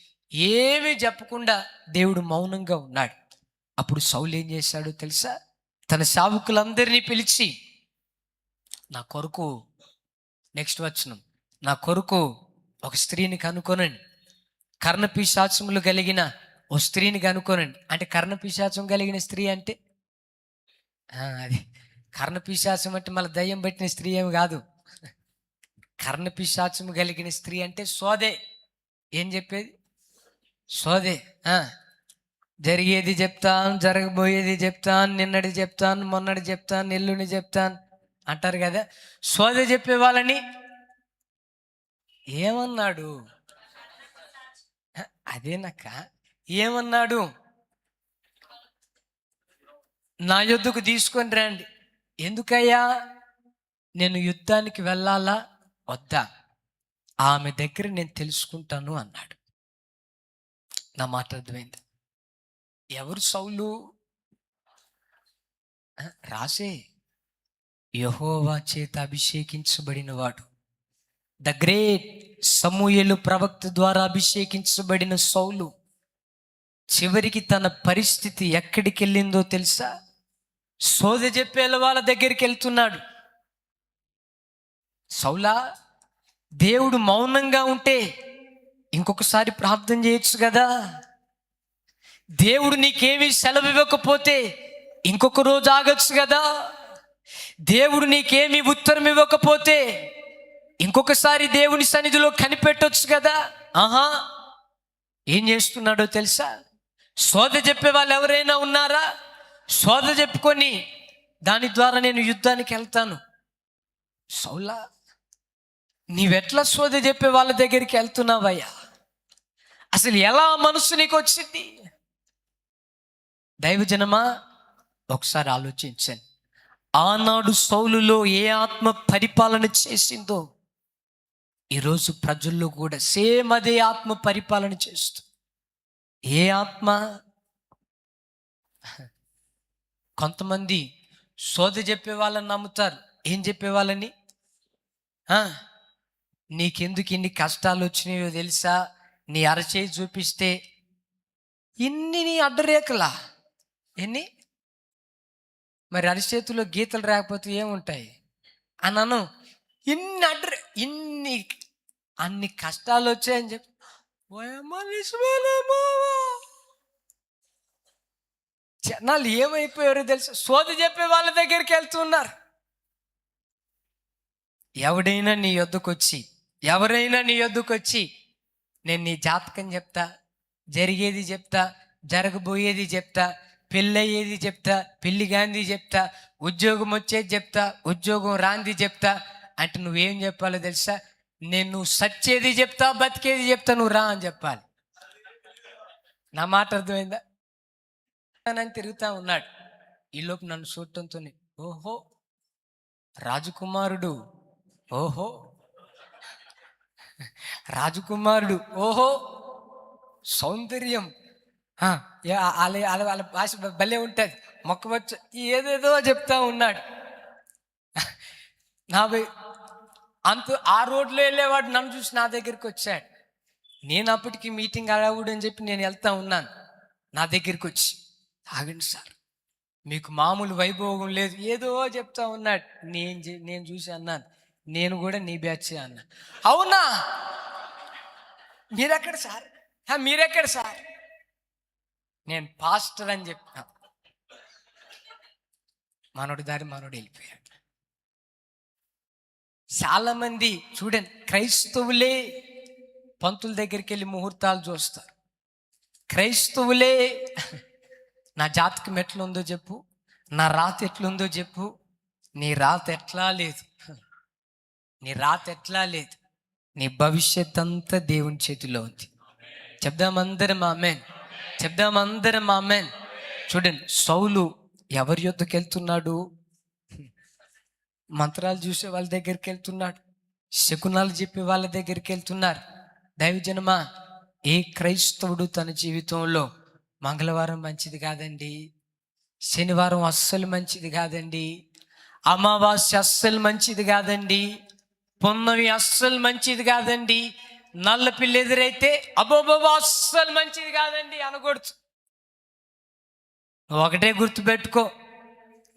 ఏమీ చెప్పకుండా దేవుడు మౌనంగా ఉన్నాడు. అప్పుడు సౌలు ఏం చేశాడో తెలుసా? తన సేవకులందరినీ పిలిచి, నా కొరకు, నెక్స్ట్ వచనం, నా కొరకు ఒక స్త్రీని కనుక్కొనండి, కర్ణపిశాచములు కలిగిన ఓ స్త్రీని కనుక్కొనండి. అంటే కర్ణపిశాచం కలిగిన స్త్రీ అంటే అది కర్ణపిశాచం అంటే మళ్ళీ దయ్యం పెట్టిన స్త్రీ ఏమి కాదు. కర్ణపిశాచము కలిగిన స్త్రీ అంటే సోదే. ఏం చెప్పేది? సోదే. జరిగేది చెప్తాను, జరగబోయేది చెప్తాను, నిన్నటి చెప్తాను, మొన్నటి చెప్తాను, ఎల్లుండి చెప్తాను అంటారు కదా. సోదే చెప్పే వాళ్ళని ఏమన్నాడు? అదేనక్క, ఏమన్నాడు? నా యొద్దకు తీసుకొని రండి. ఎందుకయ్యా? నేను యుద్ధానికి వెళ్ళాలా వద్దా, ఆమె దగ్గర నేను తెలుసుకుంటాను అన్నాడు. నా మాట అర్థమైంది? ఎవరు సౌలు? రాసే యెహోవా చేత అభిషేకించబడిన వాడు, ద గ్రేట్ సమూయేలు ప్రవక్త ద్వారా అభిషేకించబడిన సౌలు చివరికి తన పరిస్థితి ఎక్కడికి వెళ్ళిందో తెలుసా? సోద చెప్పేల వాళ్ళ దగ్గరికి వెళ్తున్నాడు. సౌలా, దేవుడు మౌనంగా ఉంటే ఇంకొకసారి ప్రార్థన చేయొచ్చు కదా. దేవుడు నీకేమీ సెలవు ఇవ్వకపోతే ఇంకొక రోజు ఆగొచ్చు కదా. దేవుడు నీకేమీ ఉత్తరం ఇవ్వకపోతే ఇంకొకసారి దేవుని సన్నిధిలో కనిపెట్టొచ్చు కదా. ఏం చేస్తున్నాడో తెలుసా? సోద చెప్పే వాళ్ళు ఎవరైనా ఉన్నారా? సోద చెప్పుకొని దాని ద్వారా నేను యుద్ధానికి వెళ్తాను. సౌలా, నీవెట్లా సోద చెప్పే వాళ్ళ దగ్గరికి వెళ్తున్నావయ్యా? అసలు ఎలా మనసు నీకు వచ్చింది? దైవజనమా, ఒకసారి ఆలోచించండి. ఆనాడు సౌలులో ఏ ఆత్మ పరిపాలన చేసిందో ఈరోజు ప్రజల్లో కూడా సేమ్ అదే ఆత్మ పరిపాలన చేస్తూ. ఏ ఆత్మ? కొంతమంది సోద చెప్పే వాళ్ళని నమ్ముతారు. ఏం చెప్పేవాళ్ళని? నీకెందుకు ఇన్ని కష్టాలు వచ్చినాయో తెలుసా, నీ అరచేయి చూపిస్తే ఇన్ని నీ అడ్డరేఖలా ఎన్ని, మరి అరిచేతిలో గీతలు రాకపోతే ఏముంటాయి అన్నాను. అన్ని కష్టాలు వచ్చాయని చెప్పి జనాలు ఏమైపోయారో తెలుసు, సోద చెప్పే వాళ్ళ దగ్గరికి వెళ్తున్నారు. ఎవరైనా నీ యొద్దకు వచ్చి నేను నీ జాతకం చెప్తా, జరిగేది చెప్తా, జరగబోయేది చెప్తా, పెళ్ళయ్యేది చెప్తా, పెళ్ళి గాంధీ చెప్తా, ఉద్యోగం వచ్చేది చెప్తా, ఉద్యోగం రాంది చెప్తా అంటే నువ్వేం చెప్పాలో తెలుసా? నేను సచ్చేది చెప్తా, బతికేది చెప్తా, నువ్వు రా అని చెప్పాలి. నా మాట అర్థమైందా? అని తిరుగుతా ఉన్నాడు. ఈలోపు నన్ను చూడటంతోనే ఓహో రాజకుమారుడు, ఓహో సౌందర్యం, వాళ్ళ భాష భలే ఉంటుంది. మొక్కవచ్చు ఏదేదో చెప్తా ఉన్నాడు. ఆ రోడ్లో వెళ్ళేవాడు నన్ను చూసి నా దగ్గరికి వచ్చాడు. నేను అప్పటికి మీటింగ్ అడవుడు అని చెప్పి నేను వెళ్తా ఉన్నాను. నా దగ్గరికి వచ్చి, ఆగండి సార్, మీకు మామూలు వైభోగం లేదు, ఏదో చెప్తా ఉన్నాడు. నేను చూసి అన్నాను, నేను కూడా నీ బ్యాచ్ అన్నా. అవునా, మీరెక్కడ సార్? మీరెక్కడ సార్? నేను పాస్టర్ అని చెప్పిన. మనోడి దారి మనోడు వెళ్ళిపోయాడు. చాలా మంది చూడండి, క్రైస్తవులే పంతుల దగ్గరికి వెళ్ళి ముహూర్తాలు చూస్తారు. క్రైస్తవులే నా జాతకం ఎట్లుందో చెప్పు, నా రాత ఎట్లుందో చెప్పు. నీ రాత ఎట్లా లేదు, నీ రాత ఎట్లా లేదు. నీ భవిష్యత్ అంతా దేవుని చేతిలో ఉంది. చెప్దామందరం ఆమేన్, చెప్దామందరం ఆమేన్. చూడండి, సౌలు ఎవరి యొద్దకు వెళ్తున్నాడు? మంత్రాలు చూసే వాళ్ళ దగ్గరికి వెళ్తున్నాడు, శకునాలు చెప్పే వాళ్ళ దగ్గరికి వెళ్తున్నారు. దైవజనమా, ఏ క్రైస్తవుడు తన జీవితంలో మంగళవారం మంచిది కాదండి, శనివారం అస్సలు మంచిది కాదండి, అమావాస్య అస్సలు మంచిది కాదండి, పున్నమి అస్సలు మంచిది కాదండి, నల్ల పిల్లి ఎదురైతే అబ్బోబాబా అస్సలు మంచిది కాదండి అనకూడదు. ఒకటే గుర్తుపెట్టుకో,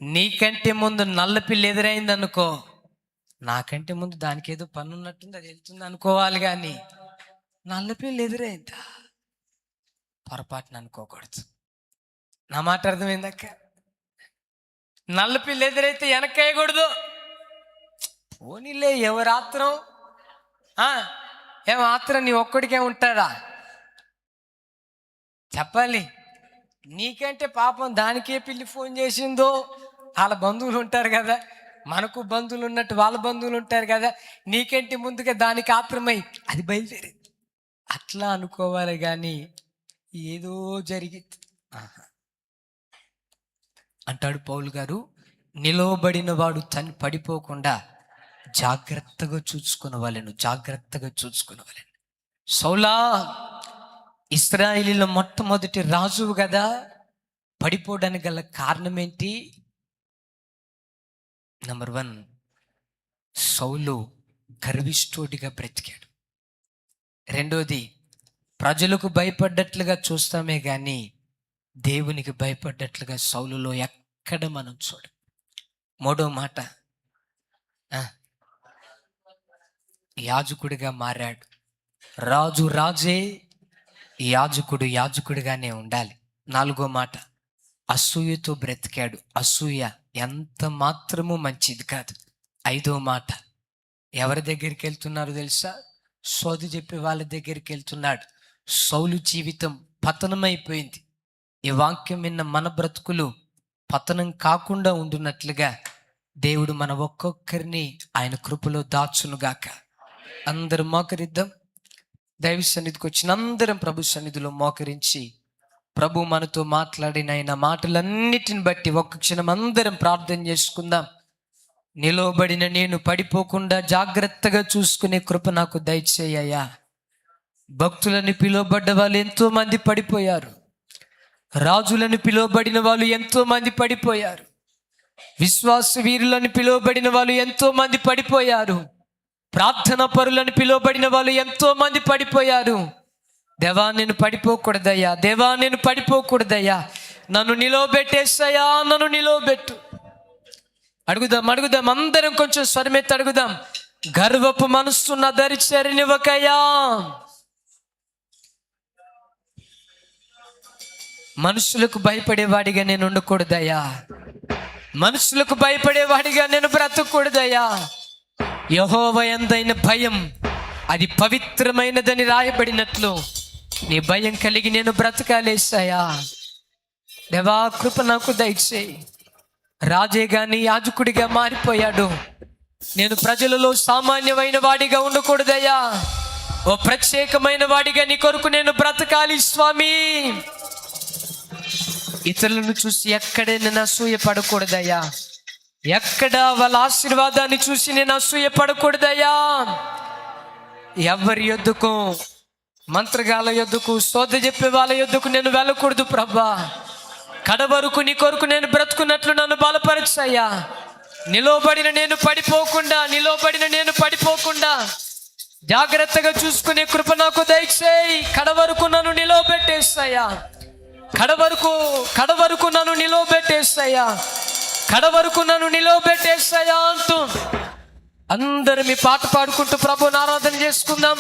నీకంటే ముందు నల్ల పిల్లి ఎదురైంది అనుకో, నాకంటే ముందు దానికి ఏదో పని ఉన్నట్టుంది, అది వెళ్తుంది అనుకోవాలి. కానీ నల్ల పిల్లి ఎదురైందా పొరపాటున అనుకోకూడదు. నా మాట అర్థమైందక్క? నల్ల పిల్లి ఎదురైతే వెనక్కేయకూడదు. పోనీలే, ఎవరు ఆత్రం? ఏం ఆత్రం నీ ఒక్కడికే ఉంటాడా? చెప్పాలి. నీకంటే పాపం దానికే పిల్లి ఫోన్ చేసిందో, వాళ్ళ బంధువులు ఉంటారు కదా, మనకు బంధువులు ఉన్నట్టు వాళ్ళ బంధువులు ఉంటారు కదా, నీకంటే ముందుగా దానికి ఆత్రమై అది బయలుదేరింది అట్లా అనుకోవాలి. కానీ ఏదో జరిగింది అంటాడు పౌలు గారు. నిలవబడిన వాడు పడిపోకుండా జాగ్రత్తగా చూసుకునేవాళ్ళను, జాగ్రత్తగా చూసుకునేవాళ్ళను. సౌలా ఇశ్రాయేలీలో మొట్టమొదటి రాజువు కదా, పడిపోవడానికి గల కారణం ఏంటి? నంబర్ 1, సౌలు గర్విష్ఠుడిగా బ్రతికాడు. రెండోది, ప్రజలకు భయపడ్డట్లుగా చూస్తామే కానీ దేవునికి భయపడ్డట్లుగా సౌలులో ఎక్కడ మనం చూడం. మూడో మాట, యాజకుడిగా మారాడు. రాజు రాజే, యాజకుడు యాజకుడిగానే ఉండాలి. నాలుగో మాట, అసూయతో బ్రతికాడు. అసూయ ఎంత మాత్రము మంచిది కాదు. ఐదో మాట, ఎవరి దగ్గరికి వెళ్తున్నారు తెలుసా? సోది చెప్పే వాళ్ళ దగ్గరికి వెళ్తున్నాడు. సౌలు జీవితం పతనమైపోయింది. ఈ వాక్యం విన్న మన బ్రతుకులు పతనం కాకుండా ఉండునట్లుగా దేవుడు మన ఒక్కొక్కరిని ఆయన కృపలో దాచునుగాక. అందరం మోకరిద్దాం. దైవ సన్నిధికి వచ్చిన అందరం ప్రభు సన్నిధిలో మోకరించి, ప్రభు మనతో మాట్లాడిన ఆయన మాటలన్నిటిని బట్టి ఒక్క క్షణం అందరం ప్రార్థన చేసుకుందాం. నిలవబడిన నేను పడిపోకుండా జాగ్రత్తగా చూసుకునే కృప నాకు దయచేయ్యా. భక్తులని పిలువబడ్డ వాళ్ళు ఎంతో మంది పడిపోయారు, రాజులను పిలువబడిన వాళ్ళు ఎంతో మంది పడిపోయారు, విశ్వాస వీరులను పిలువబడిన వాళ్ళు ఎంతో మంది పడిపోయారు, ప్రార్థన పరులను పిలువబడిన వాళ్ళు ఎంతో మంది పడిపోయారు. దేవా నేను పడిపోకూడదయ్యా, దేవా నేను పడిపోకూడదయ్యా, నన్ను నిలవబెట్టేసయ్యా, నన్ను నిలవబెట్టు. అడుగుదాం అందరం, కొంచెం స్వరమెత్తి అడుగుదాం. గర్వపు మనస్సున్న దరిచరినివ్వకయ్యా. మనుషులకు భయపడేవాడిగా నేను ఉండకూడదయ్యా, మనుషులకు భయపడేవాడిగా నేను బ్రతకూడదయ్యా. యెహోవా యందైన భయం అది పవిత్రమైనదని రాయబడినట్లు నీ భయం కలిగి నేను బ్రతకాలేసాయా. దేవా కృప నాకు దయచేయి. రాజే గాని యాజకుడిగా మారిపోయాడు. నేను ప్రజలలో సామాన్యమైన వాడిగా ఉండకూడదయ్యా, ఓ ప్రత్యేకమైన వాడిగా నీ కొరకు నేను బ్రతకాలి స్వామి. ఇతరులను చూసి ఎక్కడే నేను అసూయ పడకూడదయ్యా, ఎక్కడ వాళ్ళ ఆశీర్వాదాన్ని చూసి నేను అసూయ పడకూడదయ్యా. ఎవరి యొద్దకు మంత్రగాల యొద్దకు, సోద చెప్పే వాళ్ళ యొద్దకు నేను వెళ్ళకూడదు ప్రభా. కడవరకు నీ కొరకు నేను బ్రతుకున్నట్లు నన్ను బలపరచయ్యా. నిలవబడిన నేను పడిపోకుండా జాగ్రత్తగా చూసుకునే కృప నాకు దయచేయి. కడవరకు నన్ను నిలవబెట్టేస్తాయా. కడవరకు నన్ను నిలవబెట్టేస్తాయా అంటూ అందరం ఈ పాట పాడుకుంటూ ప్రభువుని ఆరాధన చేసుకుందాం.